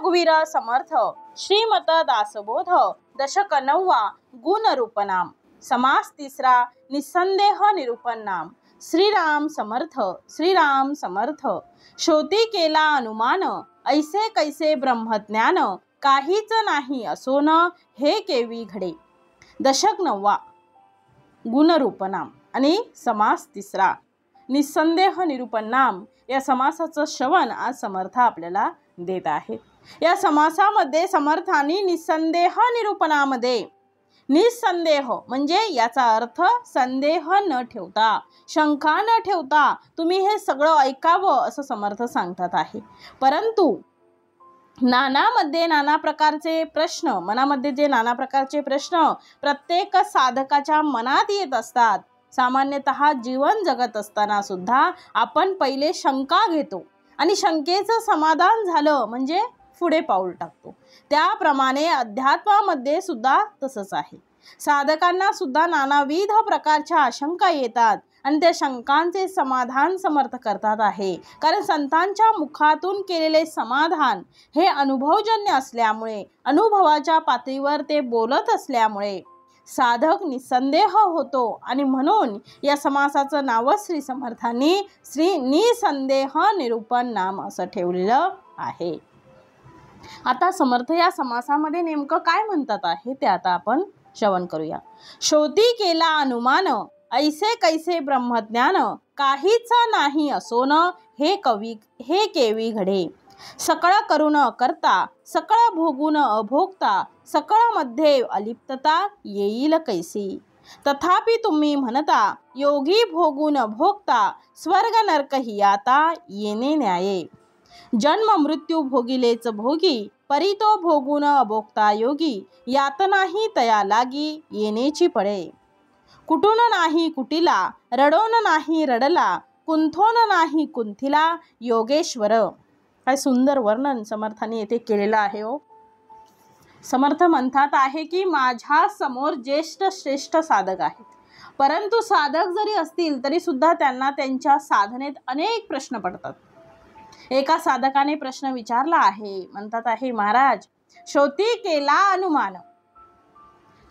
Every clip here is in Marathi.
रघुवीर समर्थ श्रीमत दासबोध दशक 9 गुण रूपनाम समास 3 निसंदेह निरूपण नाम श्रीराम समर्थ श्रीराम समर्थ श्रोती केला अनुमान ऐसे कैसे ब्रह्मज्ञान काहीच नाही असोन हे केवी घडे। दशक 9 गुणरूपनाम आणि समास 3 निसंदेह निरूपण नाम या समासाचं श्रवण आज समर्थ आपल्याला देत आहे। या समासामध्ये समर्थांनी निसंदेह निरूपणामध्ये निसंदेह म्हणजे याचा अर्थ संदेह न ठेवता शंका न ठेवता तुम्ही हे सगळं ऐकावं असं समर्थ सांगतात आहे। परंतु नानामध्ये नाना प्रकारचे प्रश्न मनामध्ये जे नाना प्रकारचे प्रश्न प्रत्येक साधकाच्या मनात येत असतात। सामान्यतः जीवन जगत असताना सुद्धा आपण पहिले शंका घेतो आणि शंकेचं समाधान झालं म्हणजे पुढे पाऊल टाकतो। त्याप्रमाणे अध्यात्मामध्ये सुद्धा तसंच आहे। साधकांना सुद्धा नानाविध प्रकारच्या आशंका येतात आणि त्या शंकांचे समाधान समर्थ करतात आहे। कारण संतांच्या मुखातून केलेले समाधान हे अनुभवजन्य असल्यामुळे अनुभवाच्या पातळीवर ते बोलत असल्यामुळे साधक निसंदेह होतो आणि म्हणून या समासाचं नाव श्री समर्थांनी श्री निसंदेह निरूपण नाम असं ठेवलेलं आहे। आता समर्थ या समासामध्ये नेमकं काय म्हणतात आहे ते आता आपण श्रवण करूया। श्रोती केला अनुमान ऐसे कैसे ब्रह्मज्ञान काहीच नाही असोन हे केवी घडे। सकळ करून करता सकळ भोगून अभोगता सकळ मध्ये अलिप्तता येईल कैसी। तथापि तुम्ही म्हणता योगी भोगून भोगता स्वर्ग नरक ही आता येणे न्याये। जन्म मृत्यू भोगिलेच भोगी परितो भोगून अभोगता योगी यातनाही तया लागी येणेची पडे। कुठून नाही कुटीला रडोन नाही रडला कुंथोन नाही कुंथिला योगेश्वर। काय सुंदर वर्णन समर्थांनी येथे केलेलं आहे हो। समर्थ म्हणतात आहे की माझ्या समोर ज्येष्ठ श्रेष्ठ साधक आहेत, परंतु साधक जरी असतील तरी सुद्धा त्यांना त्यांच्या साधनेत अनेक प्रश्न पडतात। एका साधकाने प्रश्न विचारला आहे, म्हणतात आहे महाराज श्रोती केला अनुमान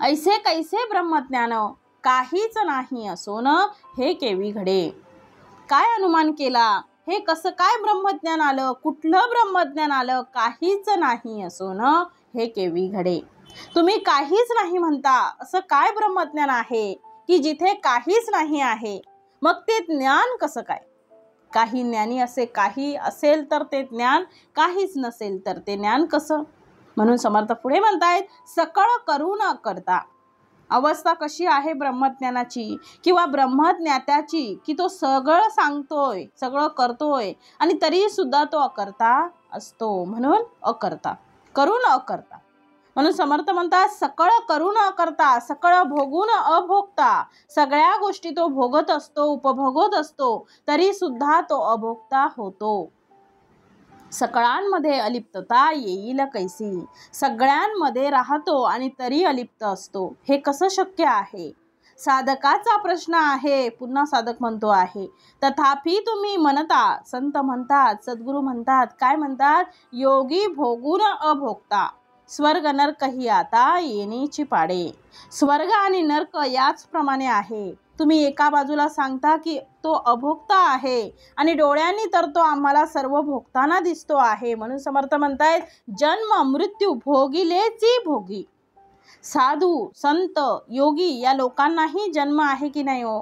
ऐसे कैसे ब्रह्मज्ञान काहीच नाही असोन हे केवी घडे। काय अनुमान केला, हे कसं काय ब्रह्मज्ञान आलं, कुठलं ब्रह्मज्ञान आलं, काहीच नाही असोन हे केवी घडे। तुम्ही काहीच नाही म्हणता असं काय ब्रह्मज्ञान आहे की जिथे काहीच नाही आहे, मग ते ज्ञान कसं काय। काही ज्ञानी असे काही असेल तर ते ज्ञान, काहीच नसेल तर ते ज्ञान कसं। म्हणून समर्थ पुढे म्हणतायत सकळ करू न करता अवस्था कशी आहे ब्रह्मज्ञानाची किंवा ब्रह्मज्ञात्याची की तो सगळं सांगतोय सगळं करतोय आणि तरी सुद्धा तो अकर्ता असतो, म्हणून अकर्ता करून अकर्ता। म्हणून समर्थ म्हणतात सकळ करून अकर्ता सकळ भोगून अभोगता सगळ्या गोष्टी तो भोगत असतो उपभोगत असतो तरी सुद्धा तो अभोगता होतो। सकळांमध्ये अलिप्तता येईल कैसी सगळ्यांमध्ये राहतो आणि तरी अलिप्त असतो, हे कसं शक्य आहे। साधकाचा प्रश्न आहे। पुन्हा साधक म्हणतो आहे तथापि तुम्ही म्हणता संत म्हणतात सद्गुरू म्हणतात काय म्हणतात योगी भोगून अभोगता स्वर्ग नरक ही आता येणेची पाडे। स्वर्ग आणि नरक याच प्रमाणे आहे। तुम्ही एका बाजूला सांगता की तो अभोक्ता आहे आणि डोळ्यांनी तर तो आम्हाला सर्व भोगताना दिसतो आहे। म्हणून समर्थ म्हणतायत जन्म मृत्यू भोगिलेची भोगी। साधू संत योगी या लोकांनाही जन्म आहे की नाही हो,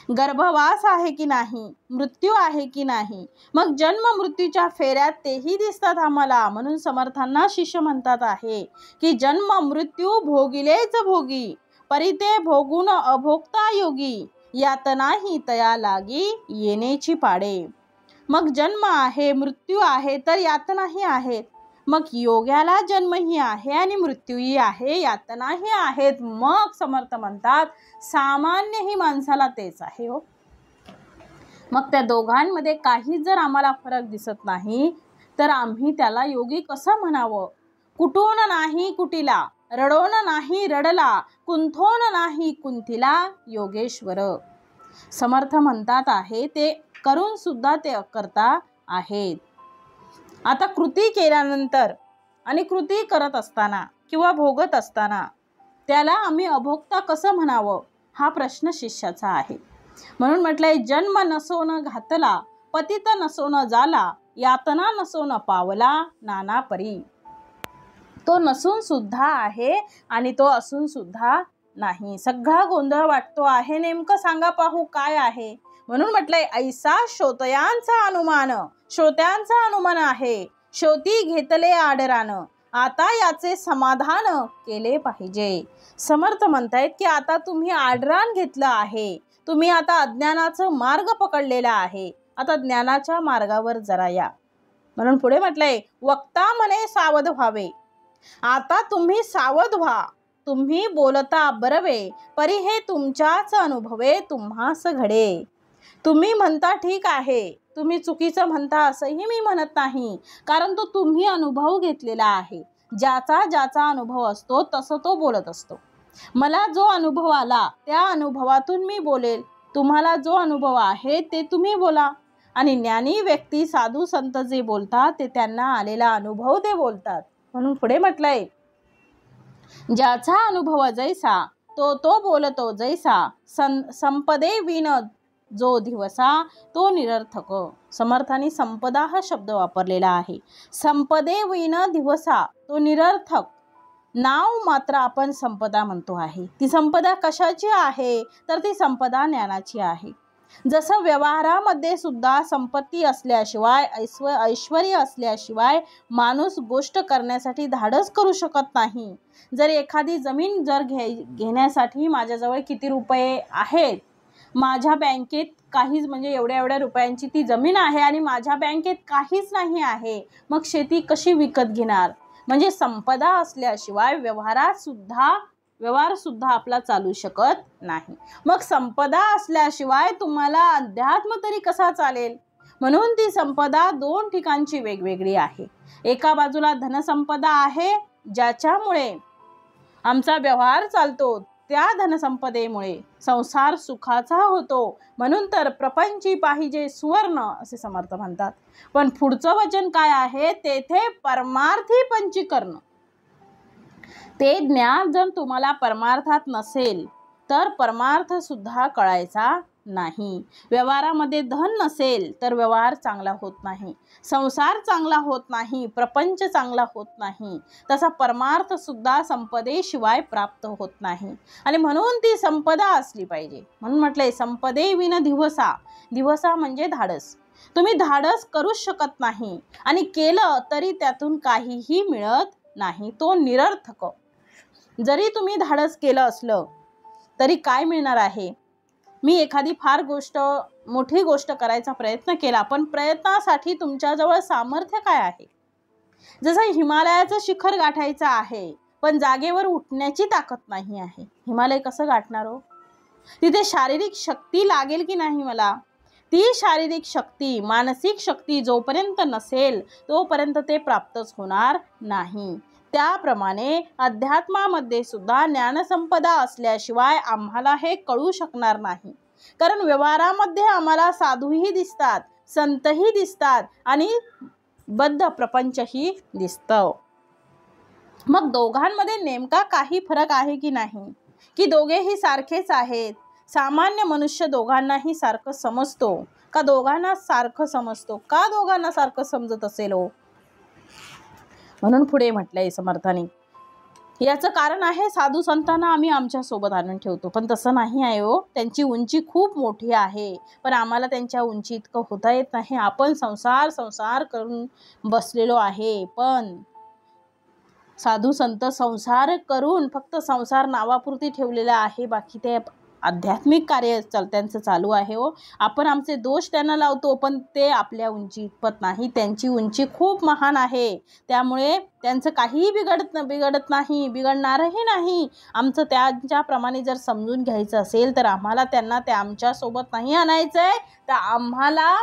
गर्भवास आहे की नाही, मृत्यू आहे की नाही, मग जन्म मृत्यूच्या फेऱ्यात तेही दिसतात आम्हाला। म्हणून समर्थांना शिष्य म्हणतात आहे की जन्म मृत्यू भोगिलेच भोगी परिते भोगून अभोक्ता योगी यातनाही तया लागी येणेची पाडे। मग जन्म आहे मृत्यू आहे तर यातनाही आहेत, मग योग्याला जन्मही आहे आणि मृत्यूही आहे यातनाही आहेत। मग समर्थ म्हणतात सामान्य ही माणसाला तेच आहे हो। मग त्या दोघांमध्ये काही जर आम्हाला फरक दिसत नाही तर आम्ही त्याला योगी कसं म्हणावं। कुठून नाही कुटीला रडोन नाही रडला कुंथोन नाही कुंथिला योगेश्वर। समर्थ म्हणतात आहे ते करून सुद्धा ते अकर्ता आहेत। आता कृती केल्यानंतर आणि कृती करत असताना किंवा भोगत असताना त्याला आम्ही अभोक्ता कसं म्हणावं, हा प्रश्न शिष्याचा आहे. म्हणून म्हटलंय, जन्म नसो न घातला, पतित नसो न जाला, यातना नसो न पावला, नाना परी. तो नसून सुद्धा आहे आणि तो असून सुद्धा नाही. सगळा गोंधळ वाटतो आहे. नेमकं सांगा पाहू काय आहे. म्हणून म्हटलंय, ऐसा श्रोत्यांचा अनुमान आहे, श्रोती घेतले आदरानं, आता याचे समाधान केले पाहिजे. समर्थ म्हणतायत की आता तुम्ही आदरान घेतलं आहे, तुम्ही आता अज्ञानाचा मार्ग पकडलेला आहे, आता ज्ञानाच्या मार्गावर जरा या. म्हणून पुढे म्हटलंय, वक्ता म्हणे सावध व्हावे, आता तुम्ही सावध व्हा, तुम्ही बोलता बरवे, परी हे तुमच्याच अनुभवे तुम्हास घडे. तुम्ही म्हणता ठीक आहे, तुम्ही चुकीचं म्हणता असंही मी म्हणत नाही, कारण तो तुम्ही अनुभव घेतलेला आहे. ज्याचा अनुभव असतो तसं तो बोलत असतो. मला जो अनुभव आला त्या अनुभवातून मी बोलेल, तुम्हाला जो अनुभव आहे ते तुम्ही बोला. आणि ज्ञानी व्यक्ती साधू संत जे बोलतात ते त्यांना आलेला अनुभव ते बोलतात. म्हणून पुढे म्हटलंय, ज्याचा अनुभव जैसा तो बोलतो जैसा, संपदे विन जो दिवसा तो निरर्थक. समर्थांनी संपदा हा शब्द वापरलेला आहे. संपदे विन दिवसा तो निरर्थक. नाव मात्र आपण संपदा म्हणतो आहे. ती संपदा कशाची आहे, तर ती संपदा ज्ञानाची आहे. जसं व्यवहारामध्ये सुद्धा संपत्ती असल्याशिवाय, ऐश्वर्य असल्याशिवाय माणूस गोष्ट करण्यासाठी धाडस करू शकत नाही. जर एखादी जमीन घेण्यासाठी माझ्याजवळ किती रुपये आहेत, माझ्या बँकेत काहीच, म्हणजे एवढ्या रुपयांची ती जमीन आहे आणि माझ्या बँकेत काहीच नाही आहे, मग शेती कशी विकत घेणार. म्हणजे संपदा असल्याशिवाय व्यवहार सुद्धा आपला चालू शकत नाही. मग संपदा असल्याशिवाय तुम्हाला अध्यात्म तरी कसा चालेल. म्हणून ती संपदा दोन ठिकाणची वेगवेगळी आहे. एका बाजूला धनसंपदा आहे, ज्याच्यामुळे आमचा व्यवहार चालतो, त्या धनसंपदेमुळे संसार सुखाचा होतो. म्हणून तर प्रपंची पाहिजे सुवर्ण असे समर्थ म्हणतात. पण पुढचं वचन काय आहे, तेथे परमार्थी पंचीकरण. ते ज्ञान जर तुम्हाला परमार्थात नसेल तर परमार्थ सुद्धा कळायचा नाही. व्यवहारामध्ये धन नसेल तर व्यवहार चांगला होत नाही, संसार चांगला होत नाही, प्रपंच चांगला होत नाही. तसा परमार्थ सुद्धा संपदेशिवाय प्राप्त होत नाही. आणि म्हणून ती संपदा असली पाहिजे. म्हणून म्हटलंय, संपदे विन दिवसा. दिवसा म्हणजे धाडस. तुम्ही धाडस करूच शकत नाही आणि केलं तरी त्यातून काहीही मिळत नाही, तो निरर्थक. जरी तुम्ही धाडस केलं असलं तरी काय मिळणार आहे. मी एखादी मोठी गोष्ट करायचा प्रयत्न केला, पण प्रयत्नासाठी तुमच्याजवळ सामर्थ्य काय आहे. जसं हिमालयाचं शिखर गाठायचं आहे, पण जागेवर उठण्याची ताकद नाही आहे, हिमालय कसं गाठणार हो. तिथे शारीरिक शक्ती लागेल की नाही मला. ती शारीरिक शक्ती, मानसिक शक्ती जोपर्यंत नसेल तोपर्यंत ते प्राप्तच होणार नाही. त्याप्रमाणे अध्यात्मामध्ये सुद्धा ज्ञानसंपदा असल्याशिवाय आम्हाला हे कळू शकणार नाही. कारण व्यवहारामध्ये आम्हाला साधूही दिसतात, संतही दिसतात आणि बद्ध प्रपंचही दिसतं. मग दोघांमध्ये नेमका काही फरक आहे की नाही, की दोघेही सारखेच आहेत. सामान्य मनुष्य दोघांनाही सारखं समजतो का, दोघांना सारखं समजतो का, दोघांना सारखं समजत असेल हो. म्हणून पुढे म्हटलंय समर्थांनी, याचं कारण आहे साधू संतांना आम्ही आमच्या सोबत आणून ठेवतो, पण तसं नाही आहे हो. त्यांची उंची खूप मोठी आहे, पण आम्हाला त्यांच्या उंची इतकं होता येत नाही. आपण संसार करून बसलेलो आहे, पण साधू संत संसार करून फक्त संसार नावापुरती ठेवलेला आहे, बाकी ते आध्यात्मिक कार्य त्यांचं चालू आहे हो. आपण आमचे दोष त्यांना लावतो, पण ते आपल्या उंची इतपत नाही. त्यांची उंची खूप महान आहे, त्यामुळे त्यांचं काहीही बिघडत नाही, बिघडणारही नाही. आमचं त्यांच्याप्रमाणे जर समजून घ्यायचं असेल तर आम्हाला त्यांना ते आमच्यासोबत नाही आणायचं आहे, तर आम्हाला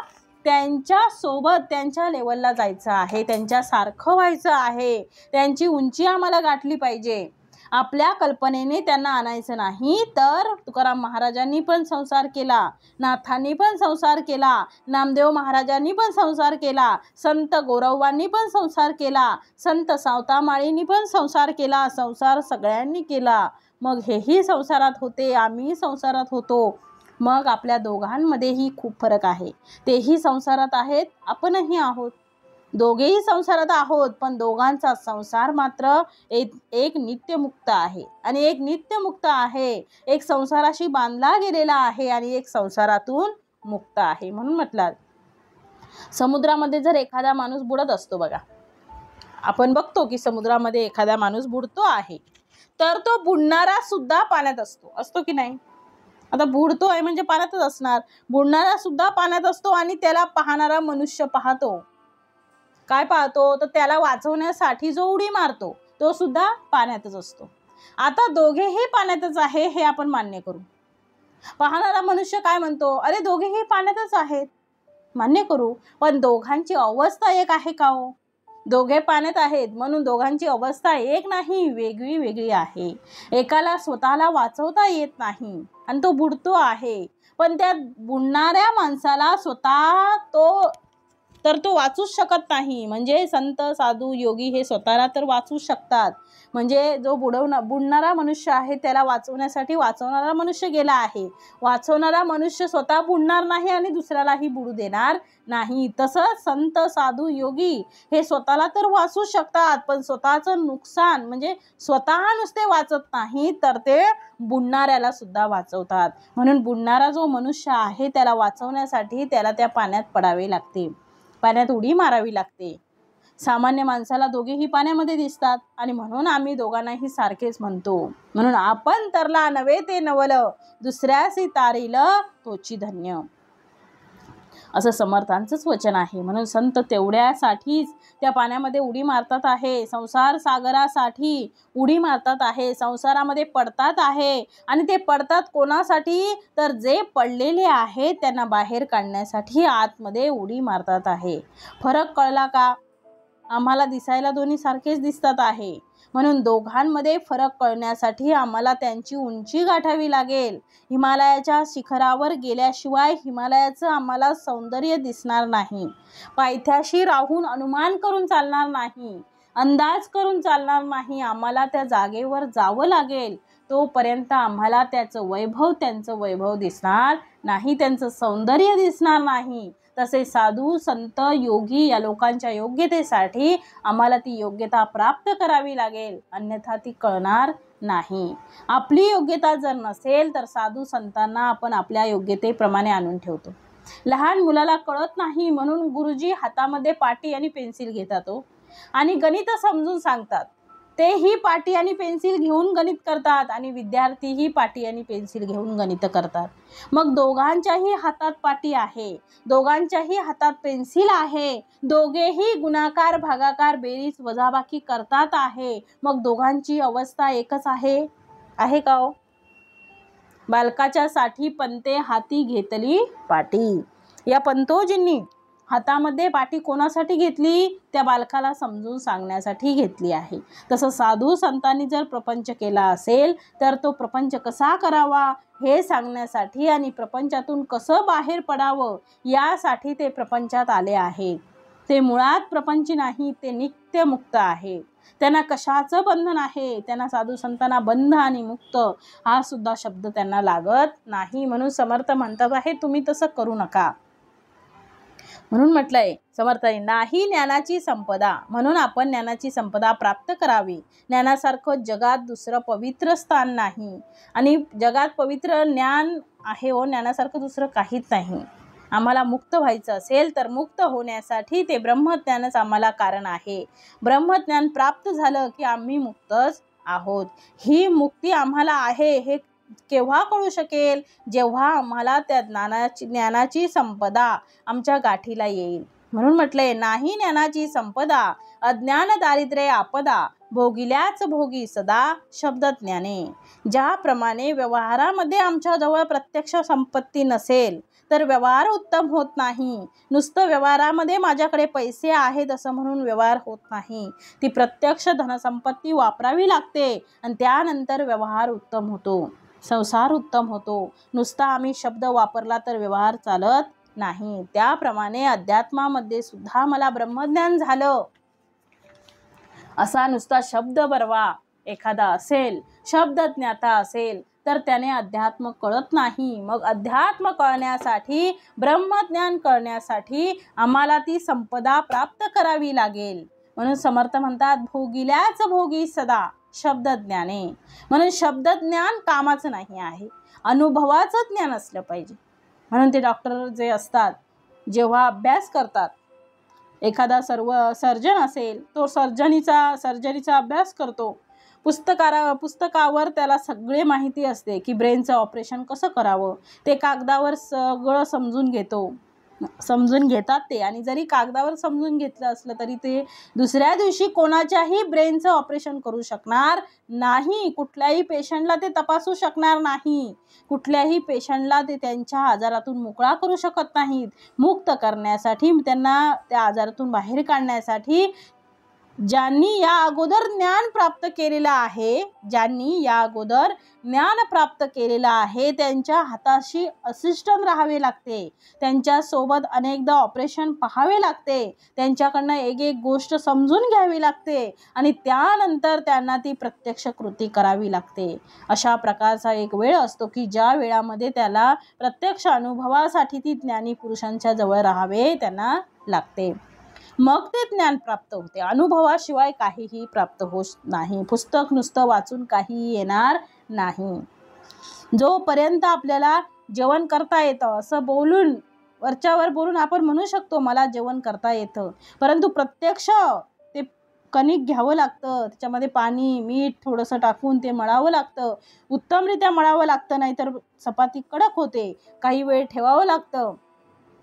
त्यांच्यासोबत त्यांच्या लेवलला जायचं आहे, त्यांच्यासारखं व्हायचं आहे. त्यांची उंची आम्हाला गाठली पाहिजे. आपल्या कल्पनेने त्यांना आणायचं नाही, तर तुकाराम महाराजांनी पण संसार केला, नाथांनी पण संसार केला, नामदेव महाराजांनी पण संसार केला, संत गोरवांनी पण संसार केला, संत सावतामाळींनी पण संसार केला, संसार सगळ्यांनी केला. मग हेही संसारात होते, आम्ही संसारात होतो. मग आपल्या दोघांमध्येही खूप फरक आहे. तेही संसारात आहेत, आपणही आहोत, दोघेही संसारात आहोत. पण दोघांचा संसार मात्र एक नित्यमुक्त आहे आणि एक नित्यमुक्त आहे, एक संसाराशी बांधला गेलेला आहे आणि एक संसारातून मुक्त आहे. म्हणून म्हटलं, समुद्रामध्ये जर एखादा माणूस बुडत असतो बघा, आपण बघतो की समुद्रामध्ये एखादा माणूस बुडतो आहे, तर तो बुडणारा सुद्धा पाण्यात असतो की नाही? आता बुडतोय म्हणजे पाण्यातच असणार, बुडणारा सुद्धा पाण्यात असतो आणि त्याला पाहणारा मनुष्य पाहतो. काय पाहतो? तर त्याला वाचवण्यासाठी जो उडी मारतो तो सुद्धा पाण्यातच असतो. आता दोघेही पाण्यातच आहे हे आपण मान्य करू. पाहणारा मनुष्य काय म्हणतो? अरे दोघेही पाण्यातच आहेत, मान्य करू. पण दोघांची अवस्था एक आहे का हो? दोघे पाण्यात आहेत म्हणून दोघांची अवस्था एक नाही, वेगळी वेगळी आहे. एकाला स्वतःला वाचवता येत नाही आणि तो बुडतो आहे, पण त्या बुडणाऱ्या माणसाला स्वतः तो वाचूच शकत नाही. म्हणजे संत साधू योगी हे स्वतःला तर वाचू शकतात, म्हणजे जो बुडणारा मनुष्य आहे त्याला वाचवण्यासाठी वाचवणारा मनुष्य गेला आहे. वाचवणारा मनुष्य स्वतः बुडणार नाही आणि दुसऱ्यालाही बुडू देणार नाही. तसंच संत साधू योगी हे स्वतःला तर वाचू शकतात, पण स्वतःचं नुकसान म्हणजे स्वतः नुसते वाचत नाही, तर ते बुडणाऱ्याला सुद्धा वाचवतात. म्हणून बुडणारा जो मनुष्य आहे त्याला वाचवण्यासाठी त्याला त्या पाण्यात पडावे लागते, पाण्यात उडी मारावी लागते. सामान्य माणसाला दोघेही पाण्यामध्ये दिसतात आणि म्हणून आम्ही दोघांनाही सारखेच म्हणतो. म्हणून आपण तरला नव्हे ते नवल, दुसऱ्यासी तारील तोची धन्य, असं समर्थांचंच वचन आहे. म्हणून संत तेवढ्यासाठीच त्या पाण्यामध्ये उडी मारतात आहे, संसार सागरासाठी उडी मारतात आहे, संसारामध्ये पडतात आहे. आणि ते पडतात कोणासाठी? तर जे पडलेले आहेत त्यांना बाहेर काढण्यासाठी आतमध्ये उडी मारतात आहे. फरक कळला का? आम्हाला दिसायला दोन्ही सारखेच दिसतात आहे, म्हणून दोघांमध्ये फरक कळण्यासाठी आम्हाला त्यांची उंची गाठावी लागेल. हिमालयाच्या शिखरावर गेल्याशिवाय हिमालयाचं आम्हाला सौंदर्य दिसणार नाही. पायथ्याशी राहून अनुमान करून चालणार नाही, अंदाज करून चालणार नाही. आम्हाला त्या जागेवर जावं लागेल, तोपर्यंत आम्हाला त्यांचं वैभव दिसणार नाही, त्यांचं सौंदर्य दिसणार नाही. तसे साधू संत योगी या लोकांच्या योग्यतेसाठी आम्हाला ती योग्यता प्राप्त करावी लागेल, अन्यथा ती कळणार नाही. आपली योग्यता जर नसेल तर साधू संतांना आपण आपल्या योग्यतेप्रमाणे आणून ठेवतो. लहान मुलाला कळत नाही म्हणून गुरुजी हातामध्ये पाटी आणि पेन्सिल घेतात आणि गणित समजून सांगतात. तेही पाटी आणि पेन्सिल घेऊन गणित करतात आणि विद्यार्थीही पाटी आणि पेन्सिल घेऊन गणित करतात. मग दोघांच्याही हातात पाटी आहे, दोघांच्याही हातात पेन्सिल आहे, दोघेही गुणाकार भागाकार बेरीज वजाबाकी करतात आहे. मग दोघांची अवस्था एकच आहे का हो? बालकाच्या साठी पंते हाती घेतली पाटी. या पंतोजींनी हातामध्ये पाटी कोणासाठी घेतली? त्या बालकाला समजून सांगण्यासाठी घेतली आहे. तसं साधू संतांनी जर प्रपंच केला असेल तर तो प्रपंच कसा करावा हे सांगण्यासाठी आणि प्रपंचातून कसं बाहेर पडावं यासाठी ते प्रपंचात आले आहेत. ते मुळात प्रपंची नाही, ते नित्यमुक्त आहे. त्यांना कशाचं बंधन आहे? त्यांना साधू संतांना बंध आणि मुक्त हा सुद्धा शब्द त्यांना लागत नाही. म्हणून समर्थ म्हणतात आहे तुम्ही तसं करू नका. म्हणून म्हटलंय समर्थांनी, नाही ज्ञानाची संपदा, म्हणून आपण ज्ञानाची संपदा प्राप्त करावी. ज्ञानासारखं जगात दुसरं पवित्र स्थान नाही आणि जगात पवित्र ज्ञान आहे हो, ज्ञानासारखं दुसरं काहीच नाही. आम्हाला मुक्त व्हायचं असेल तर मुक्त होण्यासाठी ते ब्रह्मज्ञानच आम्हाला कारण आहे. ब्रह्मज्ञान प्राप्त झालं की आम्ही मुक्तच आहोत. ही मुक्ती आम्हाला आहे हे केव्हा कळू शकेल? जेव्हा आम्हाला त्या ज्ञानाची संपदा आमच्या गाठीला येईल. म्हणून म्हटलंय, नाही ज्ञानाची संपदा अज्ञान दारिद्र्य आपदा, भोगिल्याच भोगी सदा शब्द ज्ञाने. ज्याप्रमाणे व्यवहारामध्ये आमच्या जवळ प्रत्यक्ष संपत्ती नसेल तर व्यवहार उत्तम होत नाही. नुसतं व्यवहारामध्ये माझ्याकडे पैसे आहेत असं म्हणून व्यवहार होत नाही. ती प्रत्यक्ष धनसंपत्ती वापरावी लागते आणि त्यानंतर व्यवहार उत्तम होतो, संसार उत्तम होतो. नुसता आम्ही शब्द वापरला तर व्यवहार चालत नाही. त्याप्रमाणे अध्यात्मामध्ये सुद्धा मला ब्रह्मज्ञान झालं असा नुसता शब्द बरवा एखादा असेल, शब्दज्ञाता असेल, तर त्याने अध्यात्म कळत नाही. मग अध्यात्म कळण्यासाठी, ब्रह्मज्ञान कळण्यासाठी आम्हाला ती संपदा प्राप्त करावी लागेल. म्हणून समर्थ म्हणतात, भोगिल्याच भोगी सदा शब्दज्ञाने. म्हणून शब्दज्ञान कामाचं नाही आहे, अनुभवाचं ज्ञान असलं पाहिजे. म्हणून ते डॉक्टर जे असतात, जेव्हा अभ्यास करतात, एखादा सर्जन असेल, तो सर्जरीचा अभ्यास करतो. पुस्तकावर त्याला सगळे माहिती असते की ब्रेनचं ऑपरेशन कसं करावं. ते कागदावर सगळं समजून घेतात ते. आणि जरी कागदावर समजून घेतलं असलं तरी ते दुसऱ्या दिवशी कोणाच्याही ब्रेनचं ऑपरेशन करू शकणार नाही. कुठल्याही पेशंटला ते तपासू शकणार नाही. कुठल्याही पेशंटला ते त्यांच्या आजारातून मोकळा करू शकत नाहीत. मुक्त करण्यासाठी, त्यांना त्या आजारातून बाहेर काढण्यासाठी ज्यांनी या अगोदर ज्ञान प्राप्त केलेलं आहे, त्यांच्या हाताशी असिस्टंट राहावे लागते. त्यांच्यासोबत अनेकदा ऑपरेशन पाहावे लागते. त्यांच्याकडनं एक गोष्ट समजून घ्यावी लागते आणि त्यानंतर त्यांना ती प्रत्यक्ष कृती करावी लागते. अशा प्रकारचा एक वेळ असतो की ज्या वेळामध्ये त्याला प्रत्यक्ष अनुभवासाठी ती ज्ञानी पुरुषांच्या जवळ राहावे त्यांना लागते. मग ते ज्ञान प्राप्त होते. अनुभवाशिवाय काहीही प्राप्त होत नाही. पुस्तक नुसतं वाचून काहीही येणार नाही. जोपर्यंत आपल्याला जेवण करता येतं असं बोलून, वरच्यावर बोलून आपण म्हणू शकतो मला जेवण करता येतं, परंतु प्रत्यक्ष ते कणिक घ्यावं लागतं, त्याच्यामध्ये पाणी मीठ थोडंसं टाकून ते मळावं लागतं, उत्तमरित्या मळावं लागतं, नाहीतर चपाती कडक होते. काही वेळ ठेवावं लागतं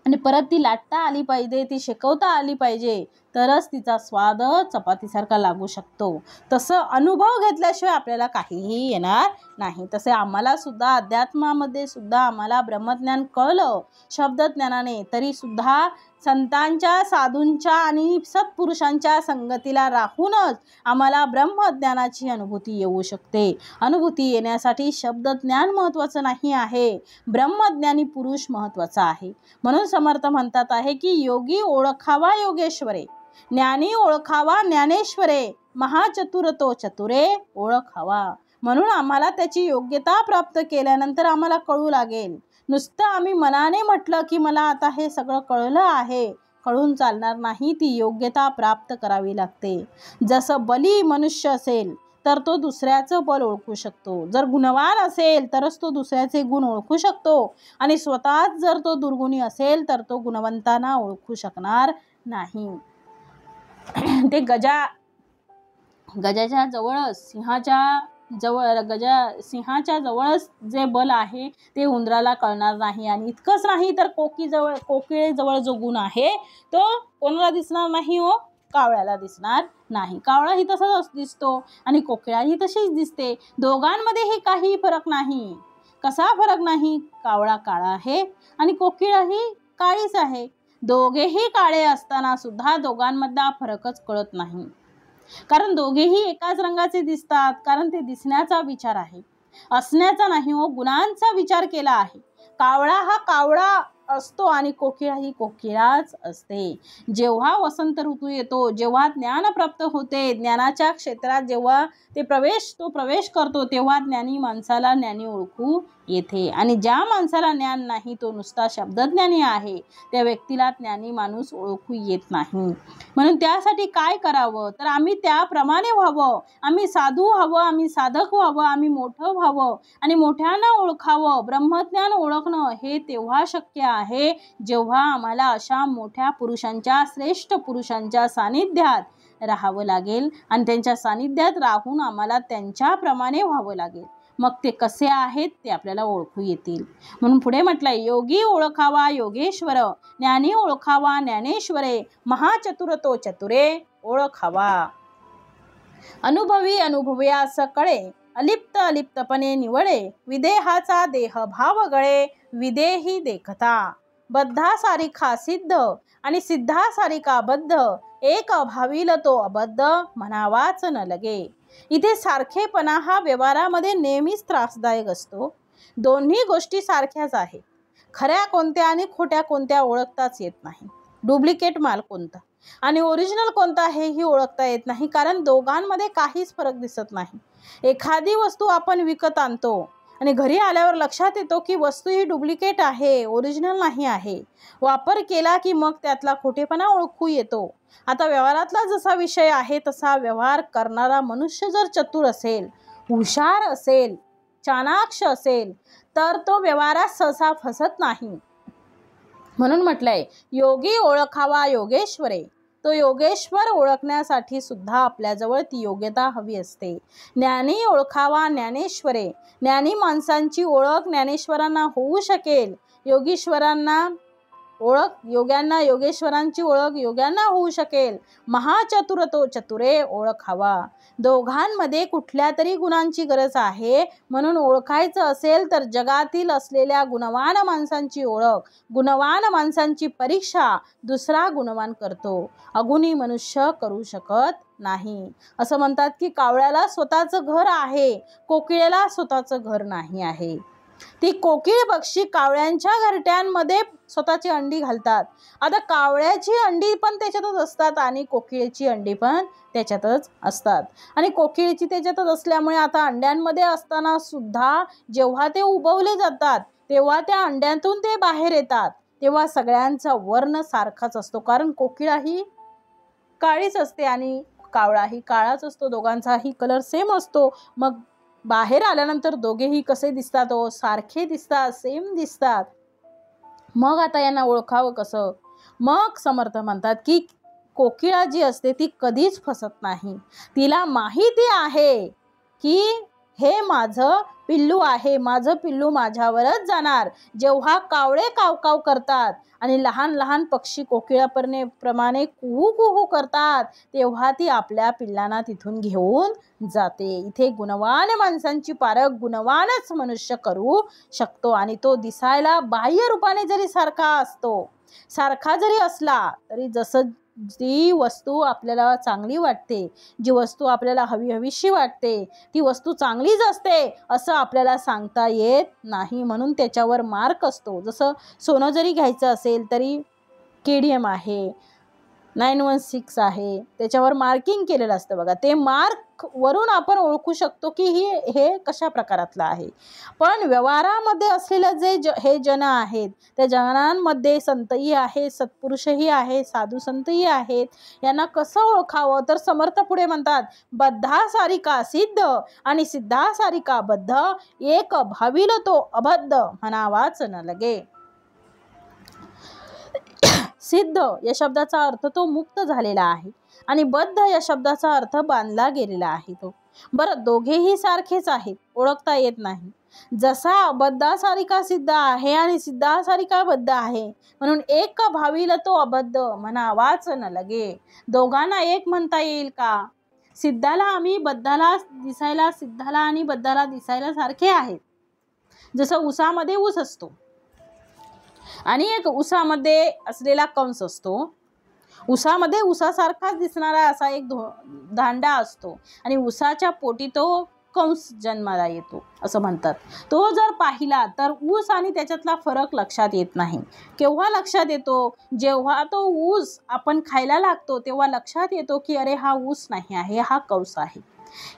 आणि परत ती लाटता आली पाहिजे, ती शेकवता आली पाहिजे, तरच तिचा स्वाद चपातीसारखा लागू शकतो. तसं अनुभव घेतल्याशिवाय आपल्याला काहीही येणार नाही. तसे आम्हाला सुद्धा अध्यात्मामध्ये सुद्धा आम्हाला ब्रह्मज्ञान कळलं शब्दज्ञानाने, तरी सुद्धा संतांच्या, साधूंच्या आणि सत्पुरुषांच्या संगतीला राहूनच आम्हाला ब्रह्मज्ञानाची अनुभूती येऊ शकते. अनुभूती येण्यासाठी शब्दज्ञान महत्त्वाचं नाही आहे, ब्रह्मज्ञानी पुरुष महत्त्वाचा आहे. म्हणून समर्थ म्हणतात आहे की योगी ओळखावा योगेश्वरे, ज्ञानी ओळखावा ज्ञानेश्वरे, महाचतुर तो चतुरे ओळखावा. म्हणून आम्हाला त्याची योग्यता प्राप्त केल्यानंतर आम्हाला कळू लागेल. नुसतं आम्ही मनाने म्हटलं की मला आता हे सगळं कळलं आहे, कळून चालणार नाही. ती योग्यता प्राप्त करावी लागते. जसं बली मनुष्य असेल तर तो दुसऱ्याचं बल ओळखू शकतो. जर गुणवान असेल तरच तो दुसऱ्याचे गुण ओळखू शकतो आणि स्वतःच जर तो दुर्गुणी असेल तर तो गुणवंतांना ओळखू शकणार नाही. ते गजाच्या जवळच, सिंहाच्या जवळच जे बल आहे ते उंदराला कळणार नाही. आणि इतकंच नाही तर कोकिळेजवळ जो गुण आहे तो कोणाला दिसणार नाही हो, कावळ्याला दिसणार नाही. कावळाही तसाच दिसतो आणि कोकिळाही तशीच दिसते. दोघांमध्येही काही फरक नाही. कसा फरक नाही? कावळा काळा आहे आणि कोकिळही काळीच आहे. दोघेही काळे असताना सुद्धा दोघांमधला फरकच कळत नाही, कारण दोघेही एकाच रंगाचे दिसतात. कारण ते दिसण्याचा विचार आहे, असण्याचा नाही हो, गुणांचा विचार केला आहे. कावळा हा कावळा असतो आणि कोकिळा ही कोकिळाच असते. जेव्हा वसंत ऋतू येतो, जेव्हा ज्ञान प्राप्त होते, ज्ञानाच्या क्षेत्रात जेव्हा तो प्रवेश करतो, तेव्हा ज्ञानी माणसाला ज्ञानी ओळखू येते. आणि ज्या माणसाला ज्ञान नाही, तो नुसता शब्दज्ञानी आहे, त्या व्यक्तीला ज्ञानी माणूस ओळखू येत नाही. म्हणून त्यासाठी काय करावं तर आम्ही त्याप्रमाणे व्हावं. आम्ही साधू व्हावं, आम्ही साधक व्हावं, आम्ही मोठं व्हावं आणि मोठ्यांना ओळखावं. ब्रह्मज्ञान ओळखणं हे तेव्हा शक्य आहे जेव्हा आम्हाला अशा मोठ्या पुरुषांच्या, श्रेष्ठ पुरुषांच्या सानिध्यात राहावं लागेल आणि त्यांच्या सानिध्यात राहून आम्हाला त्यांच्याप्रमाणे व्हावं लागेल. मग ते कसे आहेत ते आपल्याला ओळखू येतील. म्हणून पुढे म्हटलंय, योगी ओळखावा योगेश्वर, ज्ञानी ओळखावा ज्ञानेश्वरे, महाचतुर तो चतुरे ओळखावा. अनुभवी अनुभव्यास कळे, अलिप्त अलिप्तपणे निवळे, विदेहाचा देह भाव गळे, विदेही देखता, बद्धा सारिखा सिद्ध आणि सिद्धा सारिका बद्ध, एक अभाविल तो अबद्ध म्हणावाच न लगे. इथे सारखेपणा हा व्यवहारामध्ये नेहमीच त्रासदायक असतो. दोन्ही गोष्टी सारख्याच आहेत. खऱ्या कोणत्या आणि खोट्या कोणत्या ओळखताच येत नाही. डुप्लिकेट माल कोणता आणि ओरिजिनल कोणता हेही ओळखता येत नाही, कारण दोघांमध्ये काहीच फरक दिसत नाही. एखादी वस्तू आपण विकत आणतो आणि घरी आल्यावर लक्षात येतो की वस्तू ही डुप्लिकेट आहे, ओरिजिनल नाही आहे. वापर केला की मग त्यातला खोटेपणा ओळखू येतो. आता व्यवहारातला जसा विषय आहे तसा व्यवहार करणारा मनुष्य जर चतुर असेल, हुशार असेल, चाणाक्ष असेल तर तो व्यवहारात सहसा फसत नाही. म्हणून म्हटलंय योगी ओळखावा योगेश्वरे. तो योगेश्वर ओळखण्यासाठी सुद्धा आपल्याजवळ ती योग्यता हवी असते. ज्ञानी ओळखावा ज्ञानेश्वरे. ज्ञानी माणसांची ओळख ज्ञानेश्वरांना होऊ शकेल. योगीश्वरांना ओळख योग्यांना योगेश्वरांची ओळख योग्यांना होऊ शकेल. महाचतुर तो चतुरे ओळखावा. दोघांमध्ये कुठल्या तरी गुणांची गरज आहे, म्हणून ओळखायचं असेल तर जगातील असलेल्या गुणवान माणसांची ओळख, गुणवान माणसांची परीक्षा दुसरा गुणवान करतो. अगुणी मनुष्य करू शकत नाही. असं म्हणतात की कावळ्याला स्वतःचं घर आहे, कोकिळेला स्वतःचं घर नाही आहे. ती कोकिळ पक्षी कावळ्यांच्या घरट्यांमध्ये स्वतःची अंडी घालतात. आता कावळ्याची अंडी पण त्याच्यातच असतात आणि कोकिळेची अंडी पण त्याच्यातच असतात. आणि कोकिळेची त्याच्यातच असल्यामुळे आता अंड्यांमध्ये असताना सुद्धा जेव्हा ते उबवले जातात तेव्हा त्या अंड्यातून ते बाहेर येतात तेव्हा सगळ्यांचा वर्ण सारखाच असतो, कारण कोकिळा ही काळीच असते आणि कावळाही काळाच असतो. दोघांचाही कलर सेम असतो. मग बाहेर आल्यानंतर दोघेही कसे दिसतात, सारखे दिसतात, सेम दिसतात. मग आता यांना ओळखावं कसं? मग समर्थ म्हणतात की कोकिळा जी असते ती कधीच फसत नाही. तिला माहिती आहे की हे माझं पिल्लू आहे, माझं पिल्लू माझ्यावरच जाणार. जेव्हा कावळे कावकाव करतात आणि लहान लहान पक्षी कोकिळाप्रमाणे कुहू कुहू करतात तेव्हा ती आपल्या पिल्लांना तिथून घेऊन जाते. इथे गुणवान माणसांची पारख गुणवानच मनुष्य करू शकतो आणि तो दिसायला बाह्य रूपाने जरी सारखा असतो, सारखा जरी असला तरी जसं जी वस्तू आपल्याला चांगली वाटते, जी वस्तू आपल्याला हवीशी वाटते ती वस्तू चांगलीच असते असं आपल्याला सांगता येत नाही. म्हणून त्याच्यावर मार्क असतो. जसं सोनं जरी घ्यायचं असेल तरी KDM आहे, 916 आहे, त्याच्यावर मार्किंग केलेलं असतं बघा. ते मार्क वरून आपण ओळखू शकतो की हे कशा प्रकारातलं आहे. पण व्यवहारामध्ये असलेलं हे जन आहेत त्या जनांमध्ये संतही आहे, सत्पुरुषही आहे, साधू संतही आहेत. यांना कसं ओळखावं तर समर्थ पुढे म्हणतात बद्धा सारिका सिद्ध आणि सिद्धा सारिका बद्ध, एक भाविल तो अबद्ध म्हणावाच न लगे. सिद्ध या शब्दाचा अर्थ तो मुक्त झालेला आहे आणि बद्ध या शब्दाचा अर्थ बांधला गेलेला आहे तो. बरं, दोघेही सारखेच आहेत, ओळखता येत नाही. जसा अबद्धा सारिका सिद्ध आहे आणि सिद्धा सारिका बद्ध आहे म्हणून एक भाविल तो अबद्ध म्हणावाच न लगे. दोघांना एक म्हणता येईल का? सिद्धाला आम्ही बद्धाला दिसायला, सिद्धाला आणि बद्धाला दिसायला सारखे आहेत. जसं उसामध्ये ऊस असतो आणि एक उसामध्ये असलेला कंस असतो. उसामध्ये उसासारखाच दिसणारा असा एक दांडा असतो आणि उसाच्या पोटी तो कंस जन्माला येतो असं म्हणतात. तो जर पाहिला तर ऊस आणि त्याच्यातला फरक लक्षात येत नाही. केव्हा लक्षात येतो? जेव्हा तो ऊस आपण खायला लागतो तेव्हा लक्षात येतो की अरे हा ऊस नाही आहे, हा कंस आहे.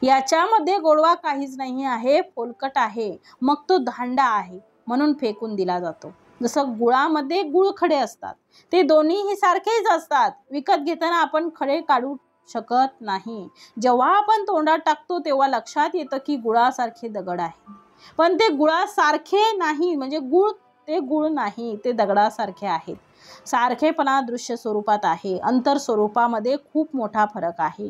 याच्यामध्ये गोडवा काहीच नाही आहे, फोलकट आहे. मग तो दांडा आहे म्हणून फेकून दिला जातो. जसं गुळामध्ये गुळ खडे असतात, ते दोन्हीही सारखेच असतात. विकत घेताना आपण खडे काढू शकत नाही. जेव्हा आपण तोंडात टाकतो तेव्हा लक्षात येतं की गुळासारखे दगड आहे, पण ते गुळासारखे नाही, म्हणजे ते गुळ नाही, ते दगडासारखे आहेत. सारखेपणा दृश्य स्वरूपात आहे, अंतर स्वरूपामध्ये खूप मोठा फरक आहे.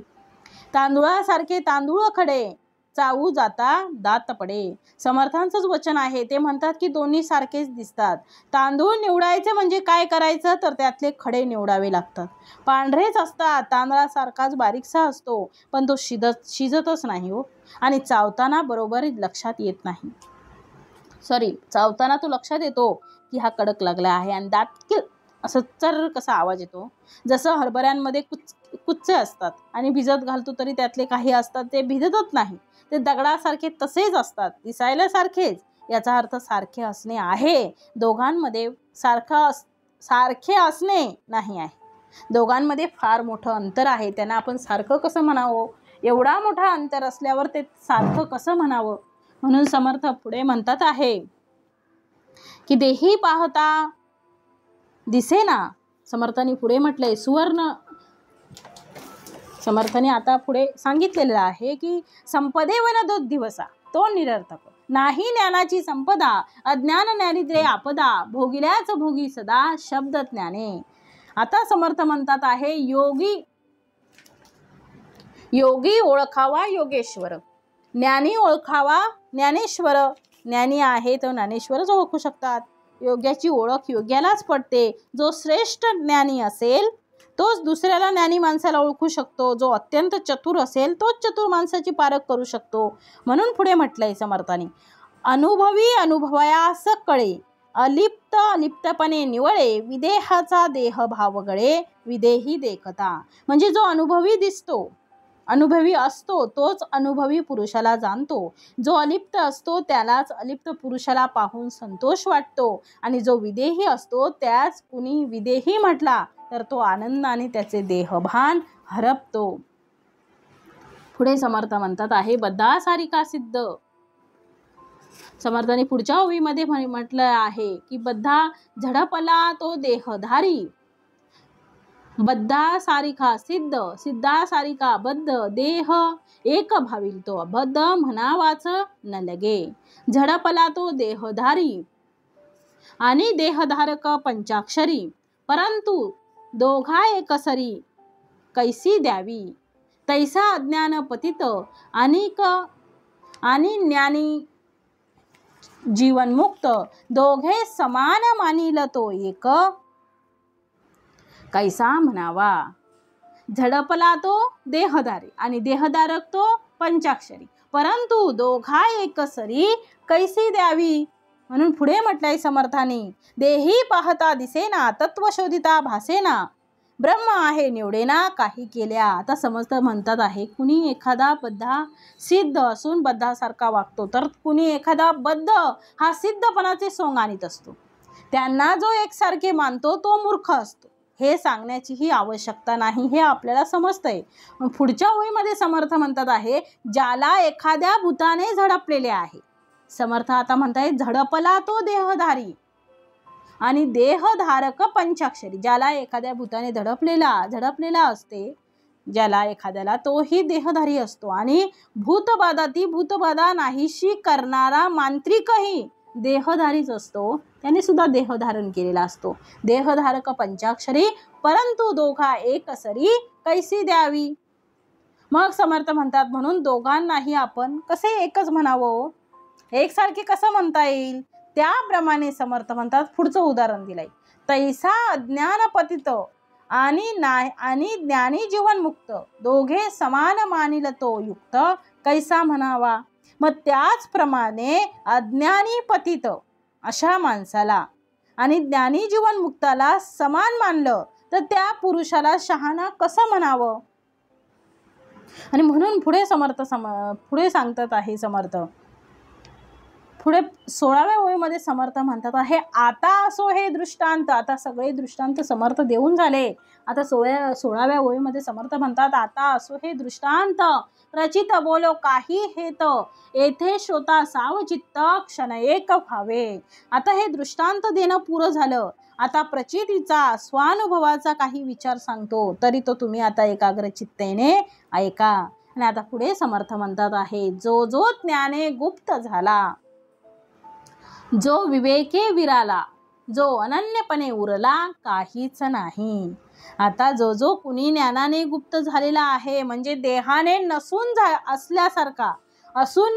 तांदूळासारखे तांदूळ खडे, चावू जाता दात पडे. समर्थांचंच वचन आहे. ते म्हणतात की दोन्ही सारखेच दिसतात. तांदूळ निवडायचे म्हणजे काय करायचं तर त्यातले खडे निवडावे लागतात. पांढरेच असतात, तांदळासारखाच बारीकसा असतो, पण तो शिजतच नाही हो, आणि चावताना बरोबर लक्षात येत नाही. चावताना तो लक्षात येतो की हा कडक लागला आहे आणि दात असं चर कसा आवाज येतो. जसं हरभऱ्यांमध्ये कुच्चे असतात आणि भिजत घालतो तरी त्यातले काही असतात ते भिजतच नाही, ते दगडासारखे तसेच असतात, दिसायला सारखेच. याचा अर्थ सारखे असणे आहे. दोघांमध्ये सारखे असणे नाही आहे. दोघांमध्ये फार मोठं अंतर आहे. त्यांना आपण सारखं कसं म्हणावं? एवढा मोठा अंतर असल्यावर ते सारखं कसं म्हणावं? म्हणून समर्थ पुढे म्हणतात आहे की देही पाहता दिसेना. समर्थांनी पुढे म्हटलंय समर्थाने आता पुढे सांगितलेलं आहे की संपदेवन दो दिवसा तो निरर्थक नाही ज्ञानाची संपदा. अज्ञान ज्ञानिद्रे आपदा भोगिल्याच भोगी सदा शब्द ज्ञाने. आता समर्थ म्हणतात आहे योगी ओळखावा योगेश्वर, ज्ञानी ओळखावा ज्ञानेश्वर. ज्ञानी आहे तर ज्ञानेश्वरच ओळखू शकतात. योग्याची ओळख योग्यालाच पडते. जो श्रेष्ठ ज्ञानी असेल तोच दुसऱ्याला ज्ञानी माणसाला ओळखू शकतो. जो अत्यंत चतुर असेल तोच चतुर माणसाची पारख करू शकतो. म्हणून पुढे म्हटलंय समर्थाने, अनुभवी अनुभवयास कळे, अलिप्त अलिप्तपणे निवळे, विदेहाचा देह भाव गळे, विदेही देखता. म्हणजे जो अनुभवी असतो तोच अनुभवी पुरुषाला जाणतो. जो अलिप्त असतो त्यालाच अलिप्त पुरुषाला पाहून संतोष वाटतो आणि जो विदेही असतो त्याच कुणी विदेही म्हटला तर तो आनंदाने त्याचे देहभान हरपतो. पुढे समर्थ म्हणतात आहे बद्धासारिका सिद्ध. समर्थाने पुढच्या ओवीमध्ये म्हटलं आहे की बद्धा झडपला तो देहधारी, बद्धा सारिका सिद्ध, सिद्धा सारिका बद्ध, देह एक भाविल तो बद्ध म्हणावाच न लगे. झडपला तो देहधारी आणि देहधारक पंचाक्षरी, परंतु दोघा एकसरी कैसी द्यावी. तैसा अज्ञान पतित आणि ज्ञानी जीवनमुक्त, दोघे समान मानिल तो एक कैसा म्हणावा. झडपला तो देहधारी आणि देहधारक तो पंचाक्षरी, परंतु दोघा एकसरी कैसी द्यावी. म्हणून पुढे म्हटलंय समर्थाने, देही पाहता दिसेना, तत्व शोधिता भासेना, ब्रह्म आहे निवडेना काही केल्या. आता समर्थ म्हणतात आहे कुणी एखादा बद्धा सिद्ध असून बद्धासारखा वागतो तर कुणी एखादा बद्ध हा सिद्धपणाचे सोंग आणीत असतो. त्यांना जो एकसारखे मानतो तो मूर्ख असतो. हे सांगण्याचीही आवश्यकता नाही, हे आपल्याला समजतंय. पुढच्या ओळीमध्ये समर्थ म्हणतात आहे ज्याला एखाद्या भूताने झडपलेले आहे. समर्थ आता म्हणताय झडपला तो देहधारी आणि देहधारक पंचाक्षरी. ज्याला एखाद्या भूताने झडपलेला असते, ज्याला एखाद्याला तोही देहधारी असतो. आणि भूतबाधा नाहीशी करणारा मांत्रिकही देहधारीच असतो, त्याने सुद्धा देह धारण केलेला असतो. देहधारक पंचाक्षरी, परंतु दोघा एकसरी कैसी द्यावी. मग समर्थ म्हणतात म्हणून दोघांनाही आपण कसे एकच म्हणावं, एकसारखे कसं म्हणता येईल. त्याप्रमाणे समर्थ म्हणतात पुढचं उदाहरण दिलंय, तैसा अज्ञान पतित आणि ज्ञानी जीवन मुक्त, दोघे समान मानिल तो युक्त कैसा म्हणावा. मग त्याचप्रमाणे अज्ञानी पतित अशा माणसाला आणि ज्ञानी जीवन मुक्ताला समान मानलं तर त्या पुरुषाला शहाणा कसं म्हणावं. आणि म्हणून पुढे पुढे सांगतात आहे समर्थ, पुढे 16व्या ओळीमध्ये समर्थ म्हणतात आहे आता असो हे दृष्टांत. आता सगळे दृष्टांत समर्थ देऊन झाले. आता 16व्या ओळीमध्ये समर्थ म्हणतात आता असो हे दृष्टांत, रचित बोलो काही हेत, येथे श्रोता सावचित्त क्षण एक व्हावे. आता हे दृष्टांत देणं पुरं झालं. आता प्रचितीचा स्वानुभवाचा काही विचार सांगतो, तरी तो तुम्ही आता एकाग्र चित्तेने ऐका. आणि आता पुढे समर्थ म्हणतात आहे जो जो ज्ञाने गुप्त झाला, जो विवेके विराला, जो अनन्यपणे उरला काहीच नाही. आता जो जो कुणी ज्ञानाने गुप्त झालेला आहे म्हणजे देहाने असून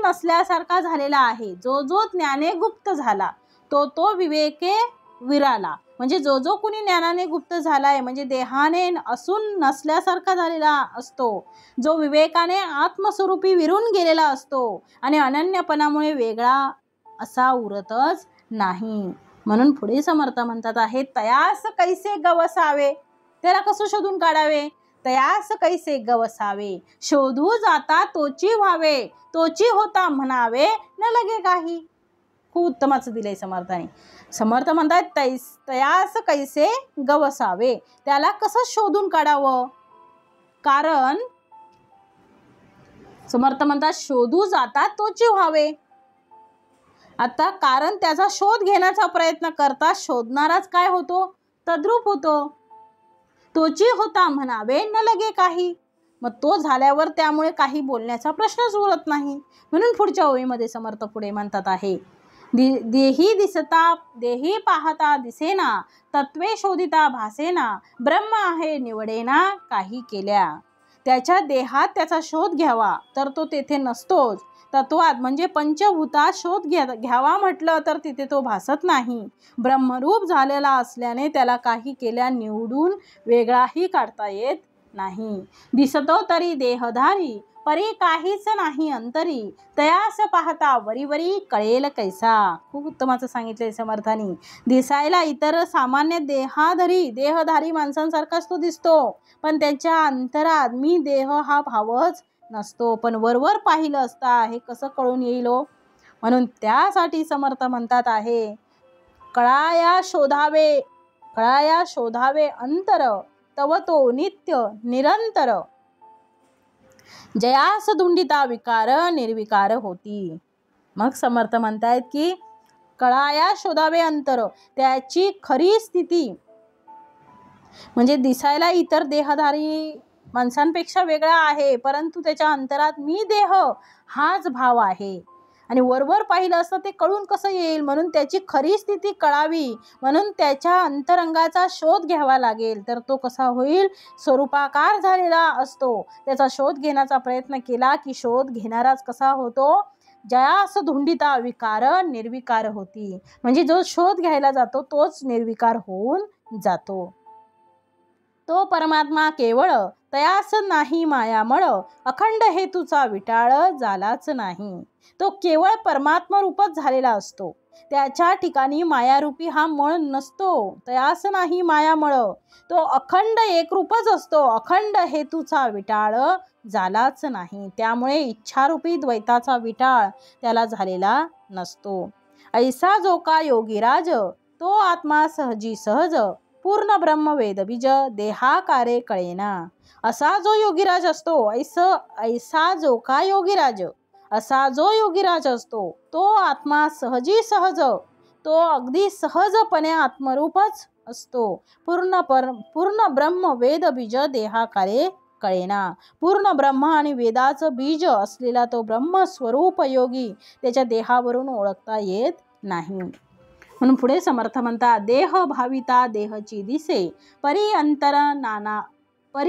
नसल्यासारखा झालेला आहे. जो जो ज्ञाने गुप्त झाला तो विवेके विराला, म्हणजे जो जो कुणी ज्ञानाने गुप्त झालाय म्हणजे देहाने असून नसल्यासारखा झालेला असतो. जो विवेकाने आत्मस्वरूपी विरून गेलेला असतो आणि अनन्यपणामुळे वेगळा असा उरतच नाही. म्हणून पुढे समर्थ म्हणतात आहे, तयास कैसे गवसावे, त्याला कसं शोधून काढावे, तयास कैसे गवसावे, शोधू जाता तोची व्हावे, तोची होता म्हणावे न लगे काही. खूप उत्तमाचं दिलंय समर्थाने. समर्थ म्हणतात तयास कैसे गवसावे, त्याला कसं शोधून काढावं, कारण समर्थ म्हणतात शोधू जाता तोची व्हावे. आता कारण त्याचा शोध घेण्याचा प्रयत्न करता शोधणाराच काय होतो, तद्रूप होतो. तोची होता म्हणावे न लगे काही, मग तो झाल्यावर त्यामुळे काही बोलण्याचा प्रश्नच उरत नाही. म्हणून पुढच्या ओळीमध्ये समर्थ पुढे म्हणतात आहे, देही दिसता देही पाहता दिसेना, तत्वे शोधिता भासेना, ब्रह्म आहे निवडेना काही केल्या. त्याच्या देहात त्याचा शोध घ्यावा तर तो तेथे नसतोच. तत्वात म्हणजे पंचभूतात शोध घ्यावा म्हटलं तर तिथे तो भासत नाही. ब्रह्मरूप झालेला असल्याने त्याला काही केल्या निवडून वेगळाही काढता येत नाही. दिसतो तरी देहधारी, परी काहीच नाही अंतरी, तयास पाहता वरी कळेल कैसा. खूप उत्तमाचं सांगितलंय समर्थानी. दिसायला इतर सामान्य देहधारी माणसांसारखाच तो दिसतो, पण त्याच्या अंतरात मी देह हा भावच नसतो. पण वरवर पाहिलं असता हे कसं कळून येईल हो. म्हणून त्यासाठी समर्थ म्हणतात आहे, कळाया शोधावे अंतर, तव तो नित्य निरंतर, जयास धुंडिता विकार निर्विकार होती. मग समर्थ म्हणतायत की कळाया शोधावे अंतर, त्याची खरी स्थिती म्हणजे दिसायला इतर देहधारी माणसांपेक्षा वेगळा आहे, परंतु त्याच्या अंतरात मी देह हाच भाव आहे. आणि वरवर पाहिलं असतं ते कळून कसं येईल, म्हणून त्याची खरी स्थिती कळावी म्हणून त्याच्या अंतरंगाचा शोध घ्यावा लागेल. तर तो कसा होईल, स्वरूपाकार झालेला असतो. त्याचा शोध घेण्याचा प्रयत्न केला की शोध घेणाराच कसा होतो, जयास धुंडिता विकार निर्विकार होती. म्हणजे जो शोध घ्यायला जातो तोच निर्विकार होऊन जातो. तो परमात्मा केवळ, तयास नाही मायामळ, अखंड हेतूचा विटाळ झालाच नाही. तो केवळ परमात्मा रूपच झालेला असतो. त्याच्या ठिकाणी मायारूपी हा मळ नसतो. तयास नाही मायामळ, तो अखंड एकरूपच असतो. अखंड हेतूचा विटाळ झालाच नाही. त्यामुळे इच्छारूपी द्वैताचा विटाळ त्याला झालेला नसतो. ऐसा जो का योगीराज, तो आत्मा सहजी सहज, पूर्ण ब्रह्म वेदबीज देहाकारे कळेना. असा जो योगीराज असतो, ऐसा जो का योगीराज, असा जो योगीराज असतो तो आत्मा सहजी सहज, तो अगदी सहजपणे आत्मरूपच असतो. पूर्ण ब्रह्म वेद बीज देहाकारे कळेना. पूर्ण ब्रह्म आणि वेदाचं बीज असलेला तो ब्रह्मस्वरूप योगी त्याच्या देहावरून ओळखता येत नाही. म्हणून पुढे समर्थ म्हणतात, देह भाविता देहची दिसे, परी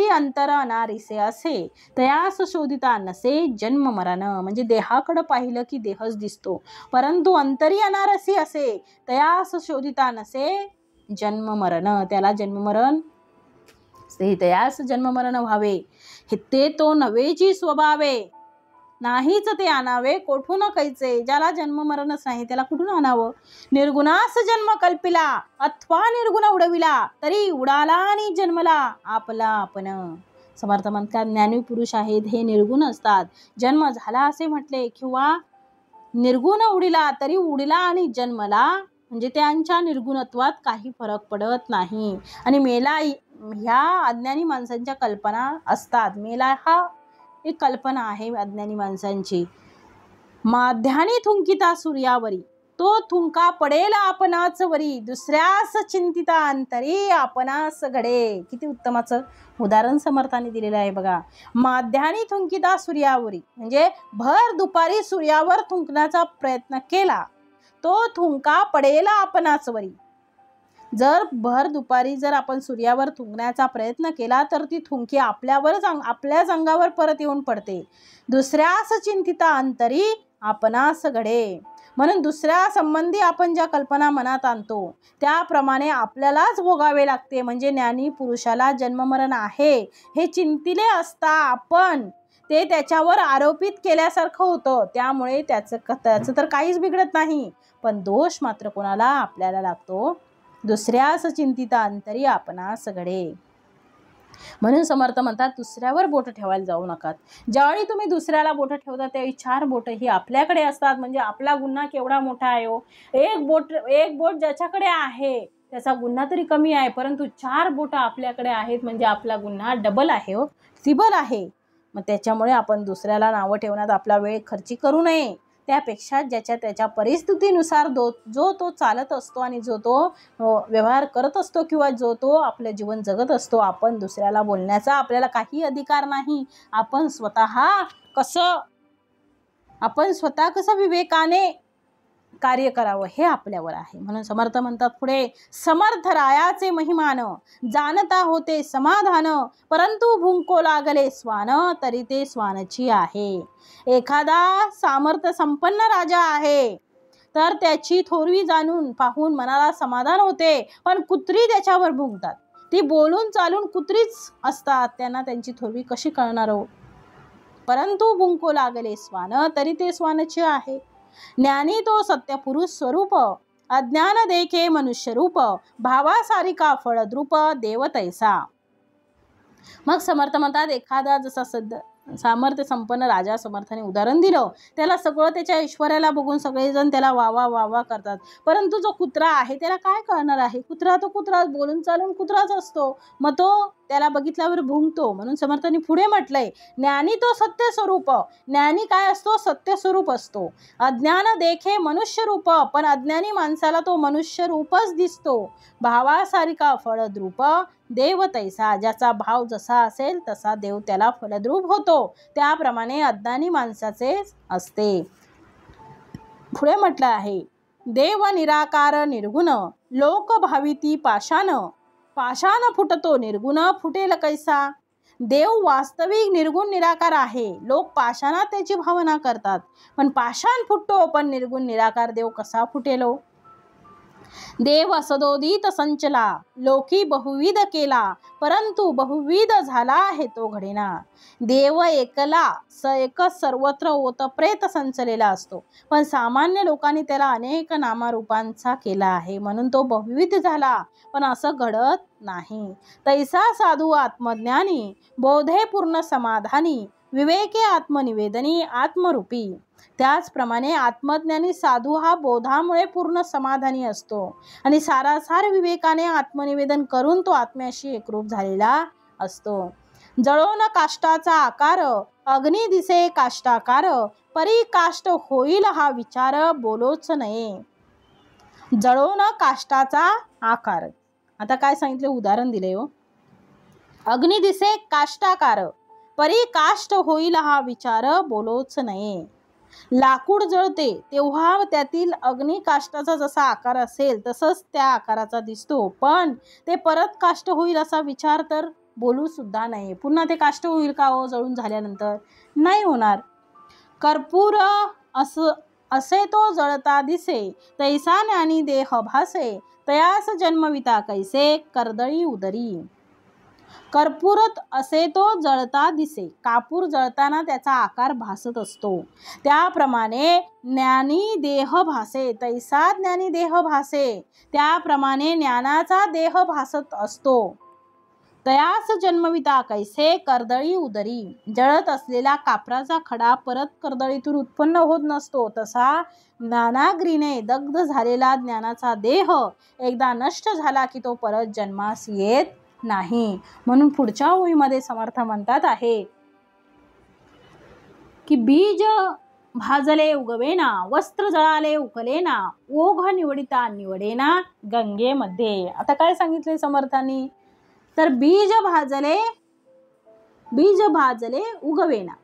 अंतर अनारिसे असे, तयास शोधिता नसे जन्म मरण. म्हणजे देहाकडे पाहिलं की देहच दिसतो, परंतु अंतरी अनारसी असे, तयास शोधिता नसे जन्म मरण. त्याला जन्ममरण तयास जन्ममरण व्हावे, ते तो नवेची स्वभावे, नाहीच ते आणावे कोठून कैचे. ज्याला जन्म मरणच नाही त्याला कुठून आणावं. निर्गुणास जन्म कल्पिला, अथवा निर्गुण उडविला, तरी उडाला आणि जन्मला आपला आपण. समर्थ म्हणतात ज्ञानी पुरुष आहेत हे निर्गुण असतात. जन्म झाला असे म्हटले किंवा निर्गुण उडिला तरी उडिला आणि जन्मला, म्हणजे त्यांच्या निर्गुणत्वात काही फरक पडत नाही. आणि मेला ह्या अज्ञानी माणसांच्या कल्पना असतात. मेला हा एक कल्पना आहे अज्ञानी माणसांची. माध्यानी थुंकिता सूर्यावरी, तो थुंका पडेल आपणाच वरी, दुसऱ्यास चिंतिता अंतरी आपणास घडे. किती उत्तमाचं उदाहरण समर्थाने दिलेलं आहे बघा. माध्यानी थुंकिता सूर्यावरी म्हणजे भर दुपारी सूर्यावर थुंकण्याचा प्रयत्न केला, तो थुंका पडेल आपणाच वरी. जर भर दुपारी जर आपण सूर्यावर थुंकण्याचा प्रयत्न केला तर ती थुंकी आपल्याच अंगावर परत येऊन पडते. दुसऱ्यास चिंतिता अंतरी आपणास घडे. म्हणून दुसऱ्या संबंधी आपण ज्या कल्पना मनात आणतो त्याप्रमाणे आपल्यालाच भोगावे लागते. म्हणजे ज्ञानी पुरुषाला जन्ममरण आहे हे चिंतिले असता आपण ते त्याच्यावर आरोपित केल्यासारखं होतं, त्यामुळे त्याचं तर काहीच बिघडत नाही, पण दोष मात्र कोणाला? आपल्याला लागतो. दुसऱ्यास चिंतिता अंतरी आपणास घडे. म्हणून समर्थ म्हणतात दुसऱ्यावर बोट ठेवायला जाऊ नका. ज्यावेळी तुम्ही दुसऱ्याला बोट ठेवता त्यावेळी 4 बोट ही आपल्याकडे असतात. म्हणजे आपला गुन्हा केवढा मोठा आहे हो. एक बोट ज्याच्याकडे आहे त्याचा गुन्हा तरी कमी आहे, परंतु 4 बोट आपल्याकडे आहेत म्हणजे आपला गुन्हा डबल आहे हो, ट्रिबल आहे. मग त्याच्यामुळे आपण दुसऱ्याला नावं ठेवण्यात आपला वेळ खर्ची करू नये. त्यापेक्षा ज्याच्या त्याच्या परिस्थितीनुसार जो तो चालत असतो आणि जो तो व्यवहार करत असतो किंवा जो तो आपलं जीवन जगत असतो, आपण दुसऱ्याला बोलण्याचा आपल्याला काही अधिकार नाही. आपण स्वतः कसं विवेकाने कार्य करावं हे आपल्यावर आहे. म्हणून समर्थ म्हणतात पुढे, समर्थ रायाचे महिमान जाणता होते समाधान, परंतु भुंको लागले स्वान तरी ते स्वानची आहे. एखादा सामर्थ्य संपन्न राजा आहे तर त्याची थोरवी जाणून पाहून मनाला समाधान होते, पण कुत्री त्याच्यावर भुंकतात. ती बोलून चालून कुत्रीच असतात, त्यांना त्यांची थोरवी कशी कळणार हो. परंतु भुंको लागले स्वान तरी ते स्वानचे आहे. ज्ञानी तो सत्यपुरुष स्वरूप, अज्ञान देखे मनुष्य रूप, भावासारिका फळद्रूप देव तैसा. मग समर्थ म्हणतात एखादा जसा सामर्थ्य संपन्न राजा, समर्थाने उदाहरण दिलं, त्याला सगळं त्याच्या ऐश्वर्याला बघून सगळेजण त्याला वावा करतात, परंतु जो कुत्रा आहे त्याला काय कळणार आहे. कुत्रा तो कुत्राच, बोलून चालून कुत्राच असतो, मग तो त्याला बघितल्यावर भुंकतो. म्हणून समर्थांनी पुढे म्हटलंय, ज्ञानी तो सत्य स्वरूप. ज्ञानी काय असतो? सत्य स्वरूप असतो. अज्ञान देखे मनुष्य रूप, पण अज्ञानी माणसाला तो मनुष्य रूपच दिसतो. भावासारिका फळद्रूप देव तैसा, ज्याचा भाव जसा असेल तसा देव त्याला फलद्रूप होतो, त्याप्रमाणे अज्ञानी माणसाचे असते. पुढे म्हटलं आहे, देव निराकार निर्गुण, लोक भाविती पाषाण, पाषाण फुटतो निर्गुण, फुटेल कैसा. देव वास्तविक निर्गुण निराकार आहे, लोक पाषाणात त्याची भावना करतात, पण पाषाण फुटतो, पण निर्गुण निराकार देव कसा फुटेलो. देव असदोदित संचला, लोकी बहुविध केला, परंतु बहुविध झाला आहे तो घडेना. देव एकच सर्वत्र ओतप्रेत संचलेला असतो, पण सामान्य लोकांनी त्याला अनेक नामारूपांचा केला आहे, म्हणून तो बहुविध झाला, पण असं घडत नाही. तैसा साधू आत्मज्ञानी, बोधे पूर्ण समाधानी, विवेके आत्मनिवेदनी आत्मरूपी. त्याचप्रमाणे आत्मज्ञानी साधू हा बोधामुळे पूर्ण समाधानी असतो आणि सारासार विवेकाने आत्मनिवेदन करून तो आत्म्याशी एकरूप झालेला असतो. जळोन काष्टाचा आकार, अग्नी दिसे काष्टाकार, परी काष्ट होईल हा विचार बोलोच नये. जळोन काष्टाचा आकार, आता काय सांगितले, उदाहरण दिले हो. अग्नी दिसे काष्टाकार, परी काष्ट होईल हा विचार बोलोच नये. लाकूड जळते तेव्हा त्यातील अग्नी काष्टाचा जसा आकार असेल तसंच त्या आकाराचा दिसतो, पण ते परत काष्ट होईल असा विचार तर बोलू सुद्धा नाही. पुन्हा ते काष्ट होईल का हो जळून झाल्यानंतर? नाही होणार. कर्पूर असे तो जळता दिसे, तैसा ज्ञानी देह भासे, तयास जन्मविता कैसे कर्दळी उदरी. कर्पूरत असे तो जळता दिसे, कापूर जळताना त्याचा आकार भासत असतो, त्याप्रमाणे ज्ञानी देह भासे, तैसा ज्ञानी देह भासे, त्याप्रमाणे ज्ञानाचा देह भासत असतो. तयास जन्मविता कैसे कर्दळी उदरी. जळत असलेला कापराचा खडा परत कर्दळीतून उत्पन्न होत नसतो, तसा ज्ञानाग्रीने दग्ध झालेला ज्ञानाचा देह एकदा नष्ट झाला की तो परत जन्मास येत नाही. म्हणून पुढच्या ओळीमध्ये समर्थ म्हणतात आहे की बीज भाजले उगवेना, वस्त्र जळाले उकलेना, ओघ निवडिता निवडेना गंगेमध्ये. आता काय सांगितले समर्थांनी, तर बीज भाजले उगवेना.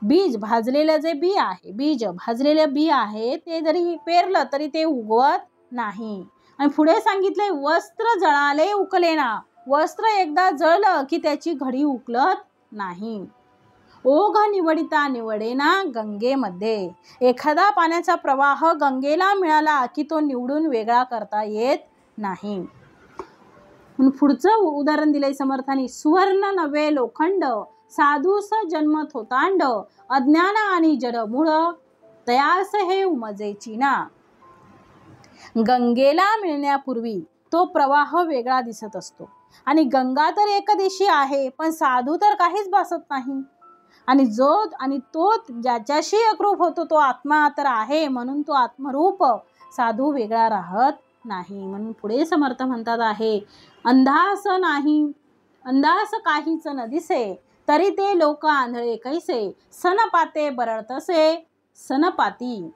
बीज भाजलेलं जे बी आहे, बीज भाजलेलं बी आहे, ते जरी पेरलं तरी ते उगवत नाही. आणि पुढे सांगितले वस्त्र जळाले उकलेना, वस्त्र एकदा जळलं की त्याची घडी उकलत नाही. ओघ निवडिता निवडेना गंगेमध्ये. एखादा पाण्याचा प्रवाह गंगेला मिळाला की तो निवडून वेगळा करता येत नाही. पुढचं उदाहरण दिलंय समर्थांनी, सुवर्ण नवे लोखंड, साधूस जन्म थोतांड, अज्ञान आणि जडमूळ तयास हे उमजेची ना. गंगेला मिळण्यापूर्वी तो प्रवाह वेगळा दिसत असतो आणि गंगा तर एक दिशी आहे, पण साधू तर काहीच भासत नाही. आणि तो ज्याच्याशी एकरूप होतो तो आत्मा तर आहे, म्हणून तो आत्मरूप साधू वेगळा राहत नाही. म्हणून पुढे समर्थ म्हणतात आहे, अंधास काहीच न दिसे, तरी ते लोक आंधळे कैसे, सनपाते बरळतसे सनपाती.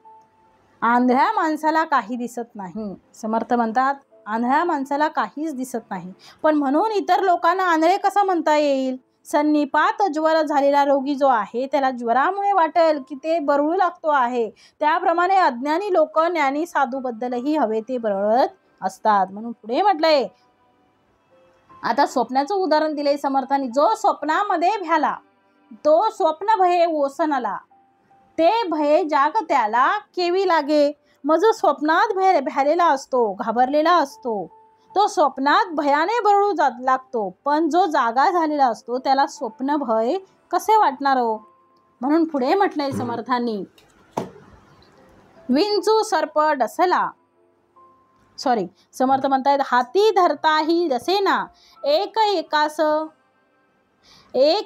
आंधळ्या माणसाला काही दिसत नाही. समर्थ म्हणतात आंधळ्या माणसाला काहीच दिसत नाही, पण म्हणून इतर लोकांना आंधळे कसं म्हणता येईल. सन्निपात ज्वर झालेला रोगी जो आहे त्याला ज्वरामुळे वाटेल की ते बरळू लागतो आहे, त्याप्रमाणे अज्ञानी लोक ज्ञानी साधूबद्दलही हवे ते बरळत असतात. म्हणून पुढे म्हटलंय, आता स्वप्नाचं उदाहरण दिलंय समर्थांनी. जो स्वप्नामध्ये भ्याला तो स्वप्न भये ओसनला, ते भय जाग त्याला केवी लागे. मग जो स्वप्नात भ्यालेला असतो, घाबरलेला असतो, तो स्वप्नात भयाने बरळू लागतो, पण जो जागा झालेला असतो त्याला स्वप्न भय कसे वाटणार हो. म्हणून पुढे म्हटलंय समर्थांनी, विंचू सर्प डसला, समर्थ म्हणतायत, हाती धरताही डसेना, एक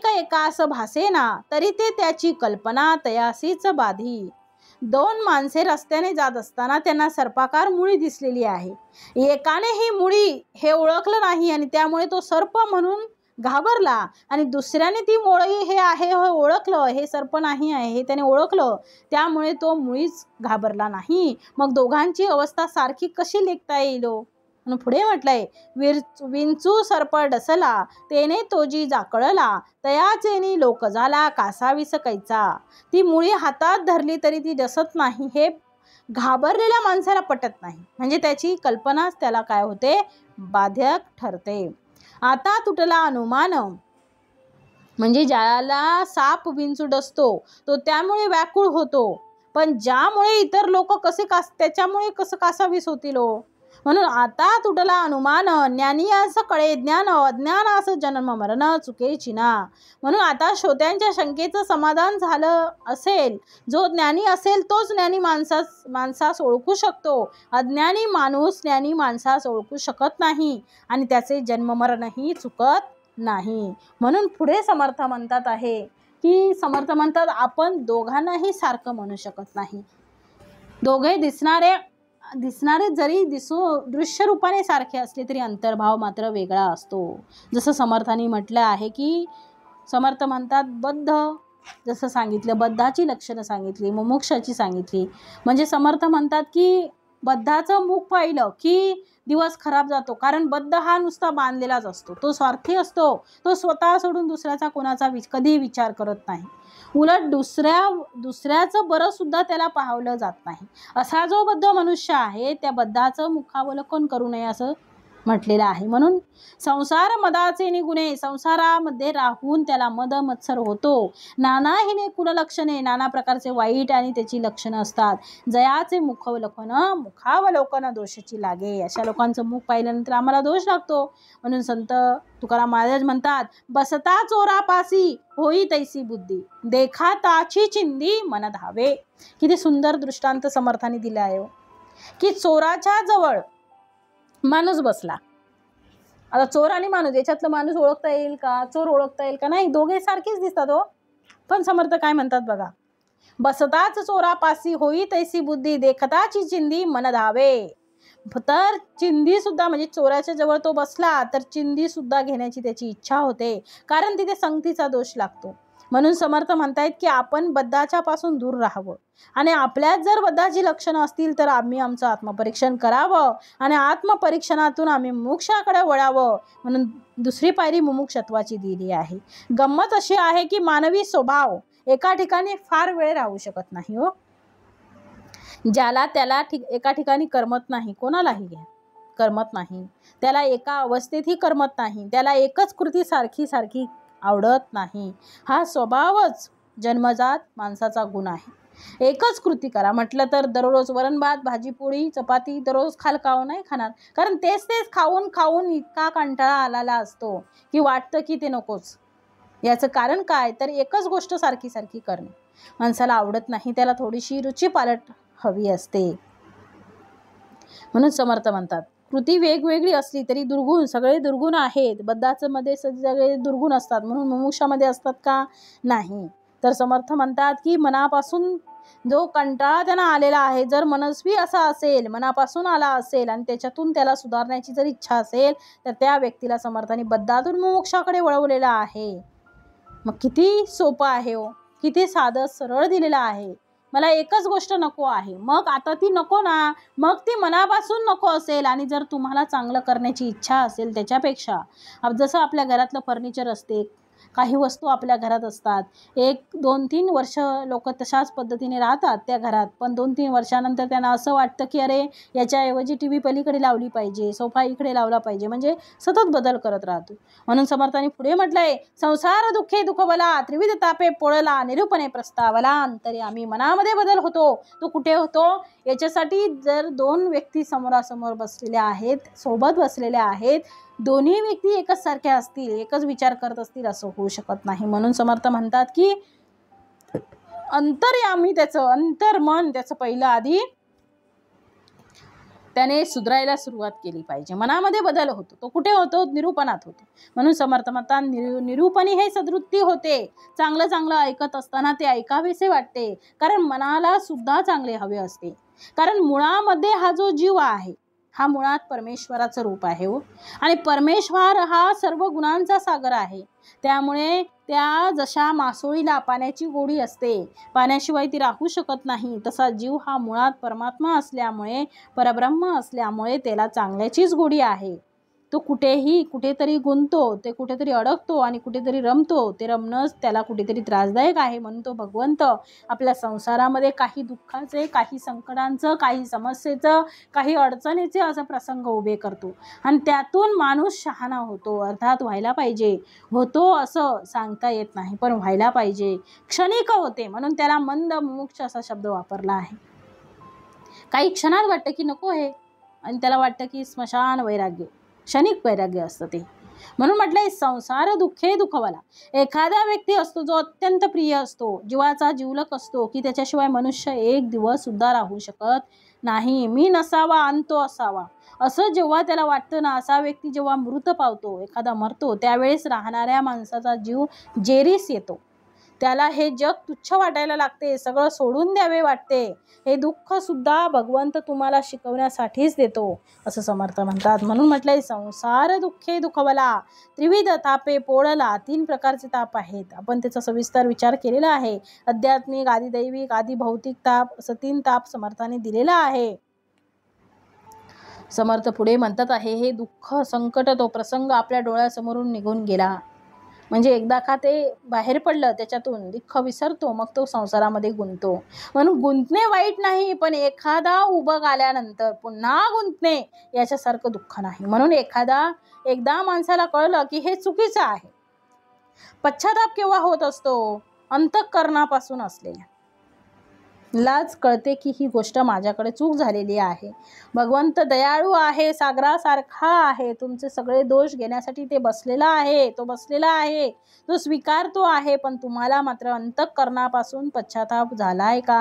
एकास भासेना, तरी ते त्याची कल्पना तयासीच बाधी. दोन माणसे रस्त्याने जात असताना त्यांना सर्पाकार मुळी दिसलेली आहे. एकाने ही मुळी हे ओळखलं नाही आणि त्यामुळे तो सर्प म्हणून घाबरला, आणि दुसऱ्याने ती मुळी हे आहे हे ओळखलं, हे सर्प नाही आहे हे त्याने ओळखलं, त्यामुळे तो मुळीच घाबरला नाही. मग दोघांची अवस्था सारखी कशी लेखता येईल. म्हणून पुढे म्हटलंय, विंचू सर्प डसला, तेने तोजी जाकळला, तयाचेनी लोक झाला कासावीस कैचा. ती मुळी हातात धरली तरी ती डसत नाही, हे घाबरलेल्या माणसाला पटत नाही. म्हणजे त्याची कल्पनाच त्याला काय होते, बाधक ठरते. आता तुटला अनुमान, म्हणजे ज्याला साप विंचू डसतो तो त्यामुळे व्याकुळ होतो, पण ज्यामुळे इतर लोक त्याच्यामुळे कसं कासावीस होतील. म्हणून आता तुटला अनुमान, ज्ञानी असं कळे ज्ञान, अज्ञान असं जन्म मरण चुकेची ना. म्हणून आता श्रोत्यांच्या शंकेचं समाधान झालं असेल. जो ज्ञानी असेल तोच ज्ञानी माणसास ओळखू शकतो. अज्ञानी माणूस ज्ञानी माणसास ओळखू शकत नाही आणि त्याचे जन्म मरणही चुकत नाही. म्हणून पुढे समर्थ म्हणतात आहे की आपण दोघांनाही सारखं म्हणू शकत नाही. दोघे दिसणारे जरी दृश्य रूपाने सारखे असले तरी अंतर्भाव मात्र वेगळा असतो. जसं समर्थांनी म्हटलं आहे की समर्थ म्हणतात, जसं सांगितलं बद्धाची लक्षणं सांगितली, मुमुक्षाची सांगितली. म्हणजे समर्थ म्हणतात की बद्धाचं मुख पाहिलं की दिवस खराब जातो, कारण बद्ध हा नुसता बांधलेलाच असतो, तो स्वार्थी असतो, तो स्वतः सोडून दुसऱ्याचा कोणाचा कधी विचार करत नाही. उलट दुसऱ्याचं बरं सुद्धा त्याला पाहवलं जात नाही. असा जो बद्ध मनुष्य आहे त्या बद्धाचं मुखावलोकन करू नये असं म्हटलेलं आहे. म्हणून संसार मदाचे निगुणे, संसारामध्ये राहून त्याला मद मत्सर होतो. नानाहीने कुललक्षणे, नाना प्रकारचे वाईट आणि त्याची लक्षणं असतात. जयाचे मुखावलोकन दोषाची लागे. अशा लोकांचं मुख पाहिल्यानंतर आम्हाला दोष लागतो. म्हणून संत तुकाराम महाराज म्हणतात, बसता चोरापासी होई तैसी बुद्धी, देखा ताची चिंदी मन धावे. किती सुंदर दृष्टांत समर्थाने दिला आहे की चोराच्या जवळ माणूस बसला. आता चोर आणि माणूस याच्यातलं माणूस ओळखता येईल का, चोर ओळखता येईल का, नाही, दोघे सारखेच दिसतात हो. पण समर्थ काय म्हणतात बघा, बसताच चोरापासी होई तैसी बुद्धी, देखताची चिंदी मन धावे. तर चिंदी सुद्धा, म्हणजे चोराच्या जवळ तो बसला तर चिंदी सुद्धा घेण्याची त्याची इच्छा होते, कारण तिथे संगतीचा दोष लागतो. म्हणून समर्थ म्हणतायत की आपण बद्धाच्या पासून दूर राहावं आणि आपल्यात जर बद्धाची लक्षणं असतील तर आम्ही आमचं आत्मपरीक्षण करावं आणि आत्मपरीक्षणातून आम्ही मोक्षाकडे वळावं. म्हणून दुसरी पायरी मुमुक्षत्वाची दिली आहे. गंमत अशी आहे की मानवी स्वभाव एका ठिकाणी फार वेळ राहू शकत नाही हो. ज्याला त्याला एका ठिकाणी करमत नाही, कोणालाही घ्या, करमत नाही, त्याला एका अवस्थेतही करमत नाही, त्याला एकच कृती सारखी आवडत नाही. हा स्वभावच जन्मजात माणसाचा गुण आहे. एकच कृती करा म्हटलं तर दररोज वरण भात भाजी पोळी चपाती दररोज खालकाव नाही खाणार, कारण तेच खाऊन इतका कंटाळा आलेला असतो की वाटतं की ते नकोच. याचं कारण काय तर एकच गोष्ट सारखी सारखी करणे माणसाला आवडत नाही, त्याला थोडीशी रुची पालट हवी असते. म्हणून समर्थ म्हणतात कृती वेगवेगळी असली तरी दुर्गुण सगळे दुर्गुण आहेत. बद्धाचं मध्ये सगळे दुर्गुण असतात म्हणून मुमुक्षामध्ये असतात का नाही. तर समर्थ म्हणतात की मनापासून जो कंटाळा त्यांना आलेला आहे, जर मनस्वी असा असेल, मनापासून आला असेल आणि त्याच्यातून त्याला सुधारण्याची जर इच्छा असेल तर त्या व्यक्तीला समर्थाने बद्धातून मोक्षाकडे वळवलेला आहे. मग किती सोपं आहे हो, किती साधं सरळ दिलेलं आहे. मला एकच गोष्ट नको आहे, मग आता ती नको ना, मग ती मनापासून नको असेल आणि जर तुम्हाला चांगलं करण्याची इच्छा असेल त्याच्यापेक्षा, जसं आपल्या घरातलं फर्निचर असते, काही वस्तू आपल्या घरात असतात, 1-2-3 वर्ष लोक तशाच पद्धतीने राहतात त्या घरात, पण 2-3 वर्षानंतर त्यांना असं वाटतं की अरे याच्याऐवजी टी व्ही पलीकडे लावली पाहिजे, सोफा इकडे लावला पाहिजे, म्हणजे सतत बदल करत राहतो. म्हणून समर्थांनी पुढे म्हटलंय संसार दुःखे दुःखबला त्रिविध तापे पोळला निरूपणे प्रस्तावला अंतर्यामी. मनामध्ये बदल होतो, तो कुठे होतो? याच्यासाठी जर 2 व्यक्ती समोरासमोर बसलेल्या आहेत, सोबत बसलेल्या आहेत, दोन्ही व्यक्ती एकच सारख्या असतील, एकच विचार करत असतील असं होऊ शकत नाही. म्हणून समर्थ म्हणतात की अंतर्यामी, त्याचं अंतर्मन त्याचं पहिलं आधी त्याने सुधारायला सुरुवात केली पाहिजे. मनामध्ये बदल होतो, तो कुठे होतो? निरूपणात होतो. म्हणून समर्थ म्हणतात निरूपणी हे सद्वृत्ती होते. चांगलं चांगलं ऐकत असताना ते ऐकावेसे वाटते, कारण मनाला सुद्धा चांगले हवे असते. कारण मुळामध्ये हा जो जीव आहे हा मुळात परमेश्वराचं रूप आहे हो, आणि परमेश्वर हा सर्व गुणांचा सागर आहे. त्यामुळे त्या जशा मासोळीला पाण्याची गोडी असते, पाण्याशिवाय ती राहू शकत नाही, तसा जीव हा मुळात परमात्मा असल्यामुळे, परब्रह्म असल्यामुळे त्याला चांगल्याचीच गोडी आहे. तो कुठेतरी गुंततो, ते कुठेतरी अडकतो आणि कुठेतरी रमतो. ते रमणंच त्याला कुठेतरी त्रासदायक आहे. म्हणून तो भगवंत आपल्या संसारामध्ये काही दुःखाचे, काही संकटांचं, काही समस्येचं, काही अडचणीचे असं प्रसंग उभे करतो आणि त्यातून माणूस शहाणा होतो. अर्थात व्हायला पाहिजे, होतो असं सांगता येत नाही, पण व्हायला पाहिजे. क्षणिक होते म्हणून त्याला मंद मुमुक्ष असा शब्द वापरला आहे. काही क्षणात वाटतं की नको आहे आणि त्याला वाटतं की स्मशान वैराग्य, क्षणिक वैराग्य असतं ते. म्हणून म्हटलंय संसार दुःखे दुःखवाला. एखादा व्यक्ती असतो जो अत्यंत प्रिय असतो, जीवाचा जीवलक असतो, की त्याच्याशिवाय मनुष्य एक दिवस सुद्धा राहू शकत नाही. मी नसावा अंतो असावा असं जेव्हा त्याला वाटतं ना, असा व्यक्ती जेव्हा मृत पावतो, एखादा मरतो, त्यावेळेस राहणाऱ्या माणसाचा जीव जेरीस येतो. त्याला हे जग तुच्छ वाटायला लागते, सगळं सोडून द्यावे वाटते. हे दुःख सुद्धा भगवंत तुम्हाला शिकवण्यासाठीच देतो असं समर्थ म्हणतात. म्हणून म्हटलंय संसार दुःखे दुःखवला त्रिविध तापे पोळला. 3 प्रकारचे ताप आहेत, आपण त्याचा सविस्तर विचार केलेला आहे. आध्यात्मिक, आदिदैविक, आदी भौतिक ताप असं 3 ताप समर्थाने दिलेला आहे. समर्थ पुढे म्हणतात आहे हे दुःख संकट, तो प्रसंग आपल्या डोळ्यासमोरून निघून गेला म्हणजे एकदा का ते बाहेर पडलं त्याच्यातून दुःख विसरतो, मग तो संसारामध्ये गुंततो. म्हणून गुंतणे वाईट नाही, पण एखादा उभं आल्यानंतर पुन्हा गुंतणे याच्यासारखं दुःख नाही. म्हणून एकदा माणसाला कळलं की हे चुकीचं आहे. पश्चाताप केव्हा होत असतो? अंतःकरणापासून असलेल्या लाच कळते की ही गोष्ट माझ्याकडे चूक झालेली आहे. भगवंत दयाळू आहे, सागरासारखा आहे, तुमचे सगळे दोष घेण्यासाठी ते बसलेला आहे, तो बसलेला आहे, तो स्वीकारतो आहे, पण तुम्हाला मात्र अंतःकरणापासून पश्चाताप झालाय का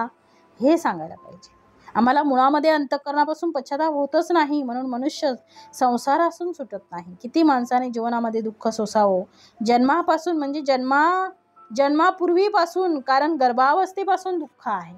हे सांगायला पाहिजे. आम्हाला मुळामध्ये अंतःकरणापासून पश्चाताप होतच नाही, म्हणून मनुष्य संसारापासून सुटत नाही. किती माणसाने जीवनामध्ये दुःख सोसावं जन्मापासून, म्हणजे जन्मापूर्वीपासून, कारण गर्भावस्थेपासून दुःख आहे,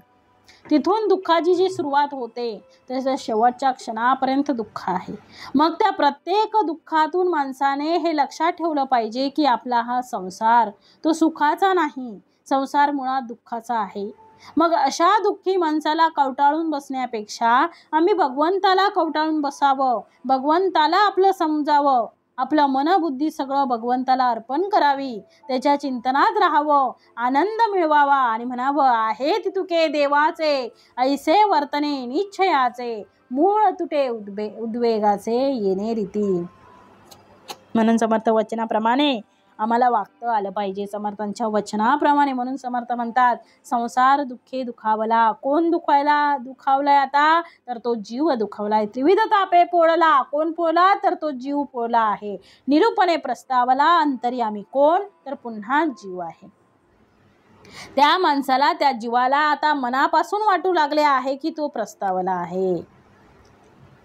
तिथून दुःखाची जी सुरुवात होते त्याच्या शेवटच्या क्षणापर्यंत दुःख आहे. मग त्या प्रत्येक दुःखातून माणसाने हे लक्षात ठेवलं पाहिजे की आपला हा संसार तो सुखाचा नाही, संसार मुळात दुःखाचा आहे. मग अशा दुःखी माणसाला कवटाळून बसण्यापेक्षा आम्ही भगवंताला कवटाळून बसावं, भगवंताला आपलं समजावं, आपलं मनबुद्धी सगळं भगवंताला अर्पण करावी, त्याच्या चिंतनात राहावं, आनंद मिळवावा आणि म्हणावं आहे तुके देवाचे ऐसे वर्तने निश्चयाचे, मूळ तुटे उद्वेगाचे येणे रीती. म्हणून समर्थ वचनाप्रमाणे आम्हाला वागता आलं पाहिजे समर्थांच्या वचनाप्रमाणे. म्हणून समर्थ म्हणतात, संसार दुःखे दुखावला. कोण दुखावलाय आता? तर तो जीव दुखावलाय. त्रिविध तापे पोळला. कोण पोळला? तर तो जीव पोळला आहे. निरूपणे प्रस्तावला. अंतर्यामी कोण? तर पुन्हा जीव आहे. त्या माणसाला, त्या जीवाला आता मनापासून वाटू लागले आहे की तो प्रस्तावला आहे.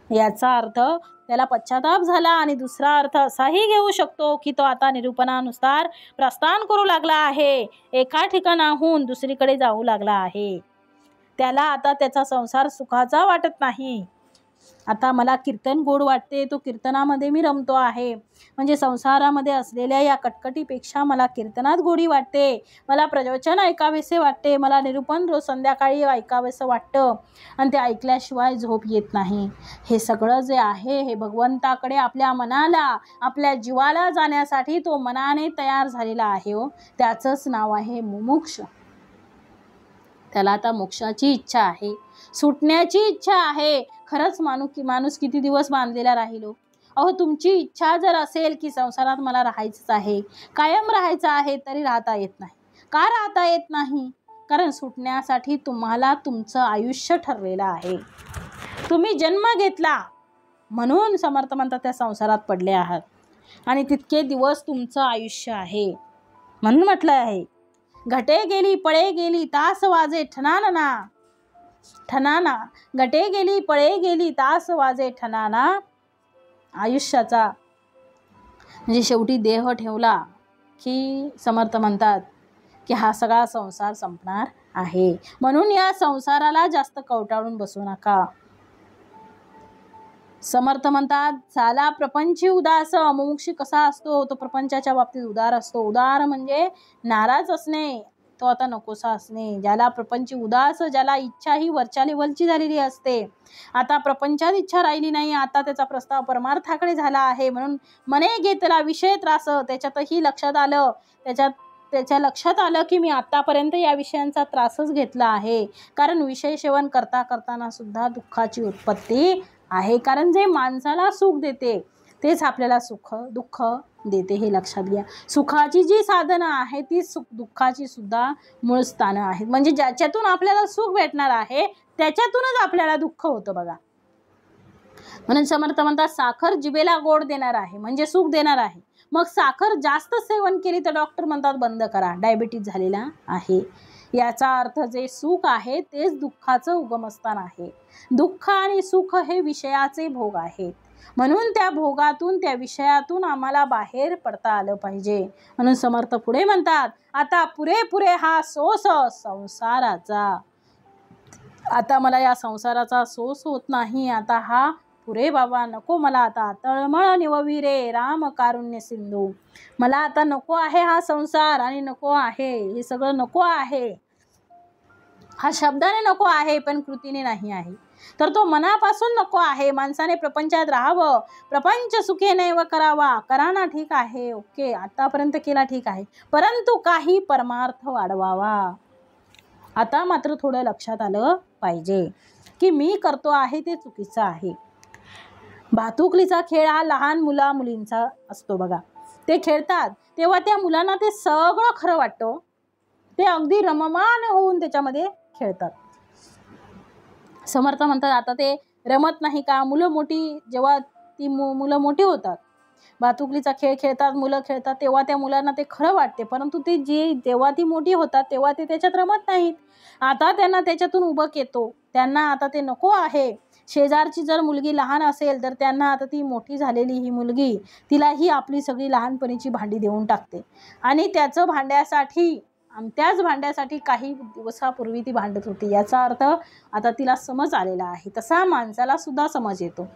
याचा अर्थ त्याला पश्चाताप झाला. आणि दुसरा अर्थ असाही घेऊ शकतो की तो आता निरूपणानुसार प्रस्थान करू लागला आहे. एका ठिकाणाहून दुसरीकडे जाऊ लागला आहे. त्याला आता त्याचा संसार सुखाचा वाटत नाही. आता मला कीर्तन गोड वाटते, तो कीर्तनामध्ये मी रमतो आहे. म्हणजे संसारामध्ये असलेल्या या कटकटीपेक्षा मला कीर्तनात गोडी वाटते. मला प्रवचन ऐकावेसे वाटते. मला निरूपण रोज संध्याकाळी ऐकावेसं वाटतं आणि ते ऐकल्याशिवाय झोप येत नाही. हे सगळं जे आहे हे भगवंताकडे आपल्या मनाला, आपल्या जीवाला जाण्यासाठी तो मनाने तयार झालेला आहे. त्याचंच नाव आहे मुमुक्ष. त्याला आता मोक्षाची इच्छा आहे, सुटण्याची इच्छा आहे. खरंच माणूस किती दिवस बांधलेला राहिलो. अहो, तुमची इच्छा जर असेल की संसारात मला राहायचंच आहे, कायम राहायचं आहे, तरी राहता येत नाही. का राहता येत नाही? कारण सुटण्यासाठी तुम्हाला तुमचं आयुष्य ठरलेलं आहे. तुम्ही जन्म घेतला म्हणून समर्थ म्हणतात त्या संसारात पडले आहात आणि तितके दिवस तुमचं आयुष्य आहे. म्हणून म्हटलं आहे, घटे गेली पळे गेली तास वाजे ठणाना ठणाना. घटे गेली पळे गेली तास वाजे ठणाना. आयुष्याचा म्हणजे शेवटी देह ठेवला की समर्थ म्हणतात की हा सगळा संसार संपणार आहे. म्हणून या संसाराला जास्त कवटाळून बसू नका. समर्थ म्हणतात, झाला प्रपंची उदास. मुमुक्षी कसा असतो? तो प्रपंचाच्या बाबतीत उदार असतो. उदार म्हणजे नाराज असणे, तो आता नकोसा असणे. ज्याला प्रपंची उदास, ज्याला इच्छा ही वरच्या लेवलची झालेली असते. आता प्रपंचात इच्छा राहिली नाही. आता त्याचा प्रस्ताव परमार्थाकडे झाला आहे. म्हणून मने घेतला विषय त्रास. त्याच्यातही लक्षात आलं, त्याच्या लक्षात आलं की मी आतापर्यंत या विषयांचा त्रासच घेतला आहे. कारण विषय सेवन करताना सुद्धा दुःखाची उत्पत्ती आहे. कारण जे माणसाला सुख देते तेच आपल्याला दुःख देते, हे लक्षात घ्या. सुखाची जी साधनं आहे ती दुःखाची सुद्धा मूळ स्थानं आहेत. म्हणजे ज्याच्यातून आपल्याला सुख भेटणार आहे त्याच्यातूनच आपल्याला दुःख होतं बघा. म्हणून समर्थ म्हणतात, साखर जिभेला गोड देणार आहे म्हणजे सुख देणार आहे. मग साखर जास्त सेवन केली तर डॉक्टर म्हणतात बंद करा, डायबिटीज झालेला आहे. याचा अर्थ जे सुख आहे तेच दुःखाचं उगमस्थान आहे. दुःख आणि सुख हे विषयाचे भोग आहेत. म्हणून त्या भोगातून, त्या विषयातून आम्हाला बाहेर पडता आलं पाहिजे. म्हणून समर्थ पुढे म्हणतात, आता पुरे हा सोस संसाराचा. आता मला या संसाराचा सोस होत नाही. आता हा पुरे बाबा, नको मला आता. तळमळ निववी रे राम कारुण्य सिंधू. मला आता नको आहे हा संसार आणि नको आहे हे सगळं, नको आहे. हा शब्दाने नको आहे पण कृतीने नाही आहे. तर तो मनापासून नको आहे. माणसाने प्रपंचात राहावं, प्रपंच सुखे नैव करावा. कराना ठीक आहे, ओके, आतापर्यंत केला ठीक आहे, परंतु काही परमार्थ वाढवावा. आता मात्र थोडं लक्षात आलं पाहिजे की मी करतो आहे ते चुकीचं आहे. भातुकलीचा खेळ हा लहान मुलींचा असतो बघा. ते खेळतात तेव्हा त्या मुलांना ते सगळं खरं वाटतं. ते अगदी रममान होऊन त्याच्यामध्ये खेळतात. समर्थ म्हणतात, आता ते रमत नाही का? जेव्हा ती मुलं मोठी होतात, भातुकलीचा खेळ खेळतात, मुलं खेळतात, तेव्हा त्या मुलांना ते खरं वाटते. परंतु ते जेव्हा ती मोठी होतात तेव्हा ते त्याच्यात रमत नाहीत. आता त्यांना त्याच्यातून उबक येतो. त्यांना आता ते नको आहे. शेजारची जर मुलगी लहान असेल तर त्यांना आता ती मोठी झालेली ही मुलगी, तिला ही आपली सगळी लहानपणीची भांडी देऊन टाकते आणि त्याच भांड्यासाठी काही दिवसापूर्वी ती भांडत होती. याचा अर्थ आता तिला समज आलेला आहे. तसा माणसाला सुद्धा समज येतो.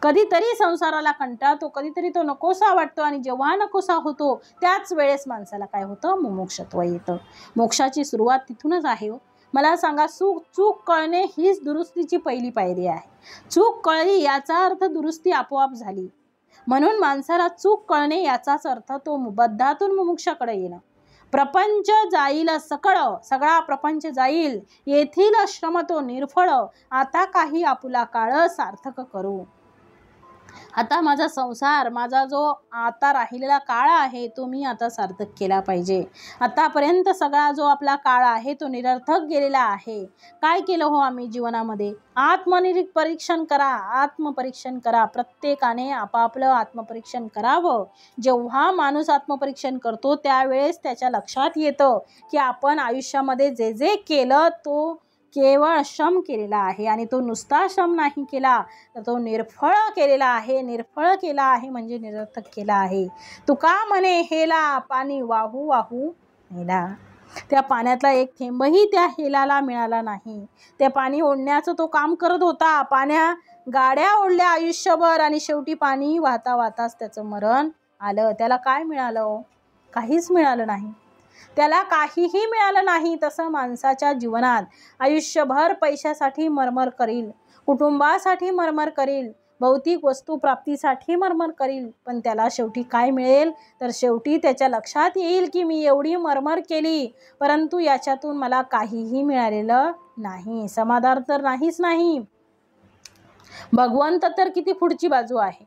कधीतरी संसाराला कंटाळतो, कधीतरी तो नकोसा वाटतो आणि जेव्हा नकोसा होतो त्याच वेळेस माणसाला काय होतं? मुमुक्षत्व येतं. मोक्षाची सुरुवात तिथूनच आहे. मला सांगा, चूक कळणे हीच दुरुस्तीची पहिली पायरी आहे. चूक कळली याचा अर्थ दुरुस्ती आपोआप झाली. म्हणून माणसाला चूक कळणे याचाच अर्थ तो बद्धातून मुमुक्षाकडे येणं. प्रपंच जाईल सकळ, सगळा प्रपंच जाईल, येथील श्रम तो निर्फळ, आता काही आपुला काळ सार्थक करू. आता माझा संसार, माझा जो आता राहिलेला काळ आहे तो मी आता सार्थक केला पाहिजे. आतापर्यंत सगळा जो आपला काळ आहे तो निरर्थक गेलेला आहे. काय केलं हो आम्ही जीवनामध्ये? आत्मपरीक्षण करा, आत्मपरीक्षण करा. प्रत्येकाने आपापलं आत्मपरीक्षण करावं. जेव्हा माणूस आत्मपरीक्षण करतो त्यावेळेस त्याच्या लक्षात येतं की आपण आयुष्यामध्ये जे जे केलं तो केवळ श्रम केलेला आहे, आणि तो नुसता श्रम नाही केला तर तो निर्फळ केलेला आहे. निर्फळ केला आहे म्हणजे निरर्थक केला आहे. तुका म्हणे हेला पाणी वाहू वाहू नेला. त्या पाण्यातला एक थेंबही त्या हेलाला मिळाला नाही. त्या पाणी ओढण्याचं तो काम करत होता. गाड्या ओढल्या आयुष्यभर आणि शेवटी पाणी वाहता वाहताच त्याचं मरण आलं. त्याला काय मिळालं? काहीच मिळालं नाही. त्याला काहीही मिळालं नाही. तसं माणसाच्या जीवनात आयुष्यभर पैशासाठी मरमर करील, कुटुंबासाठी मरमर करील, भौतिक वस्तू प्राप्तीसाठी मरमर करील, पण त्याला शेवटी काय मिळेल? तर शेवटी त्याच्या लक्षात येईल की मी एवढी मरमर केली परंतु याच्यातून मला काहीही मिळालेलं नाही. समाधान तर नाहीच नाही. भगवंत तर किती पुढची बाजू आहे.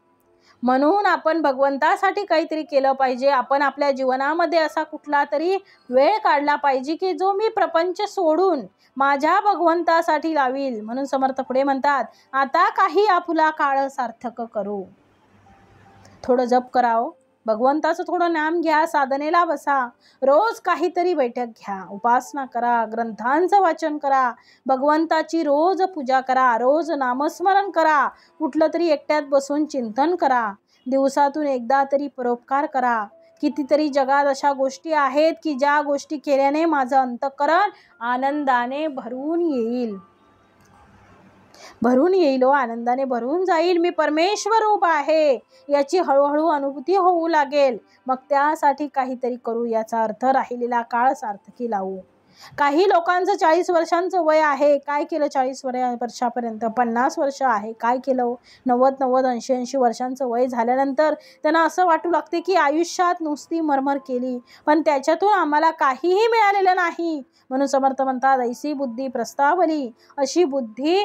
म्हणून आपण भगवंतासाठी काहीतरी केलं पाहिजे. आपण आपल्या जीवनामध्ये असा कुठला तरी वेळ काढला पाहिजे की जो मी प्रपंच सोडून माझ्या भगवंतासाठी लावील. म्हणून समर्थ पुढे म्हणतात, आता काही आपुला काळ सार्थक करू. थोडं जप करावं, भगवंताचं थोडं नाम घ्या, साधनेला बसा, रोज काहीतरी बैठक घ्या, उपासना करा, ग्रंथांचं वाचन करा, भगवंताची रोज पूजा करा, रोज नामस्मरण करा, कुठलं तरी एकट्यात बसून चिंतन करा, दिवसातून एकदा तरी परोपकार करा. कितीतरी जगात अशा गोष्टी आहेत की ज्या गोष्टी केल्याने माझं अंतःकरण आनंदाने भरून येईल. आनंदाने भरून जाईल. मी परमेश्वर रूप आहे याची हळूहळू अनुभूती होऊ लागेल. मग त्यासाठी काहीतरी करू. याचा अर्थ राहिलेला काळ सार्थकी लावू. काही लोकांचं 40 वर्षांचं वय आहे, काय केलं 40 वर्षापर्यंत? 50 वर्ष आहे, काय केलं? 90, 80 वर्षांचं वय झाल्यानंतर त्यांना असं वाटू लागते की आयुष्यात नुसती मरमर केली पण त्याच्यातून आम्हाला काहीही मिळालेलं नाही. म्हणून समर्थ म्हणतात, ऐसी बुद्धी प्रस्तावली. अशी बुद्धी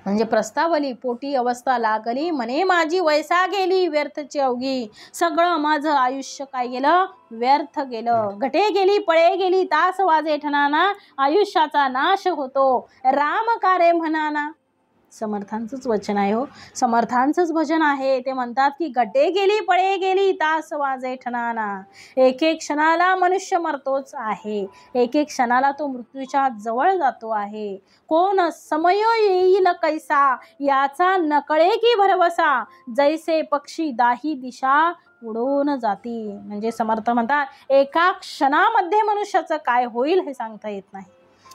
म्हणजे प्रस्तावली, पोटी अवस्था लागली, म्हणे माझी वयसा गेली व्यर्थची अवघी. सगळं माझं आयुष्य काय गेलं? व्यर्थ गेलं. घटे गेली, पळे गेली, तास वाजे ठणाना, आयुष्याचा नाश होतो, राम कारे म्हणाना. समर्थांचंच वचन आहे हो, समर्थांचंच भजन आहे. ते म्हणतात की घटे गेली, पळे गेली, तास वाजे ठणाना. एक एक क्षणाला मनुष्य मरतोच आहे. एक एक क्षणाला तो मृत्यूच्या जवळ जातो आहे. कोण समय येईल कैसा याचा नकळे की भरवसा, जैसे पक्षी दाही दिशा उडून जाती. म्हणजे समर्थ म्हणतात एका क्षणामध्ये मनुष्याचं काय होईल हे सांगता येत नाही.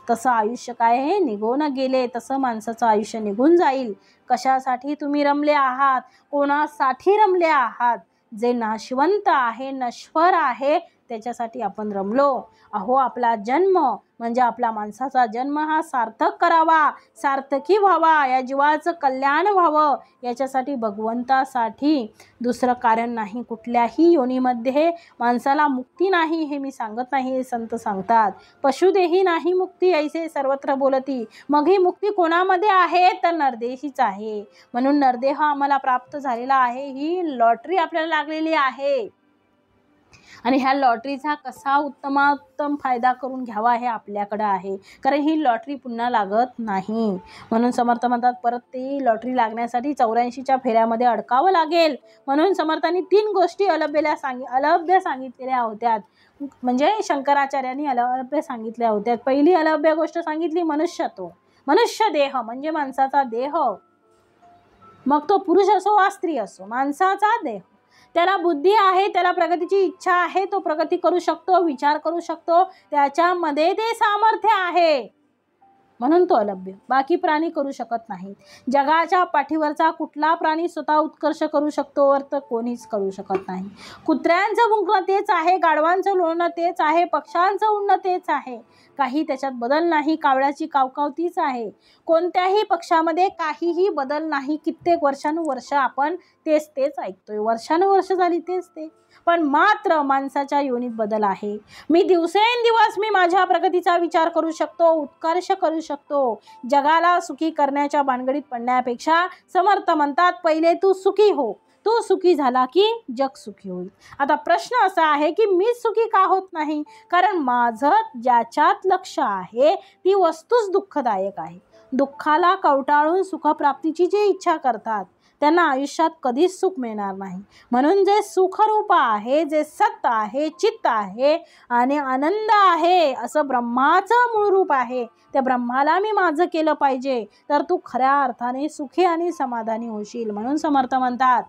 तसं आयुष्य काय आहे, निघून गेले तसं माणसाचं आयुष्य निघून जाईल. कशासाठी तुम्ही रमले आहात? कोणासाठी रमले आहात? जे नाशवंत आहे, नश्वर आहे त्याच्यासाठी आपण रमलो. अहो आपला जन्म म्हणजे आपला माणसाचा जन्म हा सार्थक करावा, सार्थकी व्हावा, या जीवाचं कल्याण व्हावं याच्यासाठी, भगवंतासाठी. दुसरं कारण नाही. कुठल्याही योनीमध्ये माणसाला मुक्ती नाही हे मी सांगत नाही, हे संत सांगतात. पशुदेही नाही मुक्ती ऐसे सर्वत्र बोलती. मग ही मुक्ती कोणामध्ये आहे? तर नरदेहीच आहे. म्हणून नरदेह आम्हाला प्राप्त झालेला आहे. ही लॉटरी आपल्याला लागलेली आहे आणि ह्या लॉटरीचा कसा उत्तमोत्तम फायदा करून घ्यावा हे आपल्याकडे आहे, कारण ही लॉटरी पुन्हा लागत नाही. म्हणून समर्थ म्हणतात परत ती लॉटरी लागण्यासाठी 84च्या फेऱ्यामध्ये अडकावं लागेल. म्हणून समर्थांनी 3 गोष्टी अलभ्य सांगितलेल्या होत्या. म्हणजे शंकराचार्यांनी अलभ्य सांगितल्या होत्या. पहिली अलभ्य गोष्ट सांगितली मनुष्यत्व, मनुष्य देह म्हणजे माणसाचा देह, मग तो पुरुष असो वा स्त्री असो, माणसाचा देह. त्याला बुद्धी आहे, त्याला प्रगतीची इच्छा आहे, तो प्रगती करू शकतो, विचार करू शकतो, त्याच्यामध्ये ते सामर्थ्य आहे, म्हणून तो अलभ्य. बाकी प्राणी करू शकत नाहीत. जगाच्या पाठीवरचा कुठला प्राणी स्वतः उत्कर्ष करू शकतो तर कोणीच करू शकत नाही. कुत्र्यांचं भुंकणं तेच आहे, गाढवांचं लोळणं तेच आहे, पक्ष्यांचं उडणं तेच आहे, काही त्याच्यात बदल नाही. कावळ्याची कावकाव तीच आहे. कोणत्याही पक्षामध्ये काहीही बदल नाही. कित्येक वर्षानुवर्ष आपण तेच ऐकतोय, वर्षानुवर्ष झाली तेच ते. पण मात्र माणसाच्या योनीत बदल आहे. मी दिवसेंदिवस मी माझ्या प्रगतीचा विचार करू शकतो, उत्कर्ष करू शकतो. जगाला सुखी करण्याच्या भानगडीत पडण्यापेक्षा समर्थ म्हणतात पहिले तू सुखी हो. तू सुखी झाला की जग सुखी होईल. आता प्रश्न असा आहे की मी सुखी का होत नाही? कारण माझं ज्याच्यात लक्ष आहे ती वस्तूच दुःखदायक आहे. दुःखाला कवटाळून सुखप्राप्तीची जी इच्छा करतात त्यांना आयुष्यात कधीच सुख मिळणार नाही. म्हणून जे सुखरूप आहे, जे सत्य आहे, चित्त आहे आणि आनंद आहे असं ब्रह्माचं मूळ रूप आहे, त्या ब्रह्माला मी माझं केलं पाहिजे तर तू खऱ्या अर्थाने सुखी आणि समाधानी होशील. म्हणून समर्थ म्हणतात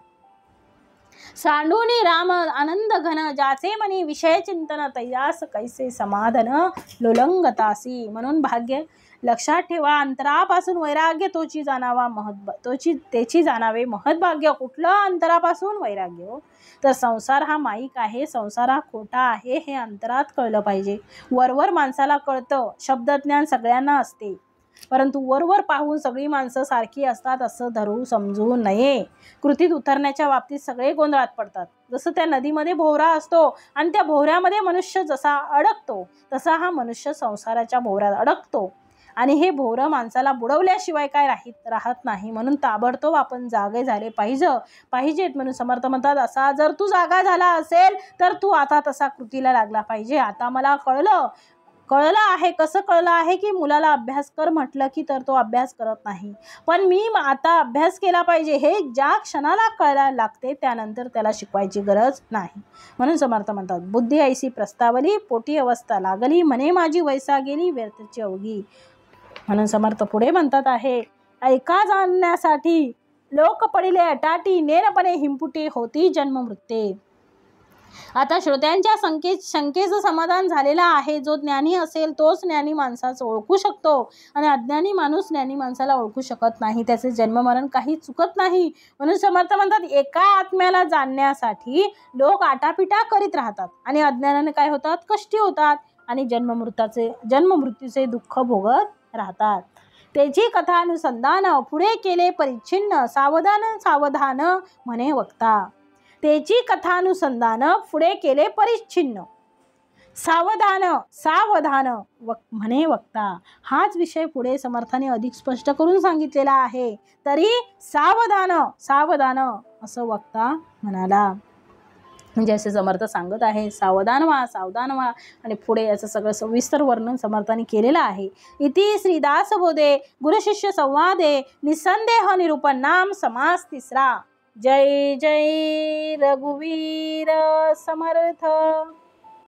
सांडूनी राम आनंद घन ज्याचे मनी विषय चिंतन तैयास कैसे समाधान लोलंगतासी. म्हणून भाग्य लक्षात ठेवा, अंतरापासून वैराग्य तोची जाणावा त्याची जाणावे महत्भाग्य. कुठलं अंतरापासून वैराग्य हो? तर संसार हा माईक आहे, संसार हा खोटा आहे हे अंतरात कळलं पाहिजे. वरवर माणसाला कळतं, शब्दज्ञान सगळ्यांना असते, परंतु वरवर पाहून सगळी माणसं सारखी असतात असं धरू समजू नये. कृतीत उतरण्याच्या बाबतीत सगळे गोंधळात पडतात. जसं त्या नदीमध्ये भोवरा असतो आणि त्या भोवऱ्यामध्ये मनुष्य जसा अडकतो तसा हा मनुष्य संसाराच्या भोवऱ्यात अडकतो आणि हे भोवरं माणसाला बुडवल्याशिवाय काय राहत नाही. म्हणून ताबडतोब आपण जागे झाले पाहिजेत. म्हणून समर्थ म्हणतात असा जर तू जागा झाला असेल तर तू आता तसा कृतीला लागला पाहिजे. आता मला कळलं आहे. कसं कळलं आहे की मुलाला अभ्यास कर म्हटलं की तर तो अभ्यास करत नाही, पण मी आता अभ्यास केला पाहिजे हे ज्या क्षणाला कळायला लागते त्यानंतर त्याला शिकवायची गरज नाही. म्हणून समर्थ म्हणतात बुद्धी ऐसी प्रस्तावली पोटी अवस्था लागली म्हणे माझी वैसा गेली व्यर्थची अवघी. म्हणून समर्थ पुढे म्हणतात आहे ऐका जाणण्यासाठी लोक पडिले अटाटी नेरपणे हिंपुटी होती जन्म मृत्ये. आता श्रोत्यांच्या शंकेचं समाधान झालेलं आहे. जो ज्ञानी असेल तोच ज्ञानी माणसाचं ओळखू शकतो आणि अज्ञानी माणूस ज्ञानी माणसाला ओळखू शकत नाही. त्याचे जन्ममरण काही चुकत नाही. म्हणून समर्थ म्हणतात एका आत्म्याला जाणण्यासाठी लोक आटापिटा करीत राहतात आणि अज्ञानाने काय होतात कष्टी होतात आणि जन्ममृत्यूचे दुःख भोगत राहतात. त्याची कथानुसंधान पुढे केले परिच्छिन्न सावधान म्हणे वक्ता. त्याची कथानुसंधान पुढे केले परिच्छिन्न सावधान म्हणे वक्ता. हाच विषय पुढे समर्थाने अधिक स्पष्ट करून सांगितलेला आहे. तरी सावधान असं वक्ता म्हणाला. म्हणजे असे समर्थ सांगत आहे सावधान व्हा आणि पुढे याचं सगळं सविस्तर वर्णन समर्थाने केलेलं आहे. इति श्रीदास बोधे गुरुशिष्य संवादे निसंदेह निरूपण नाम समास तिसरा. जय जय रघुवीर समर्थ.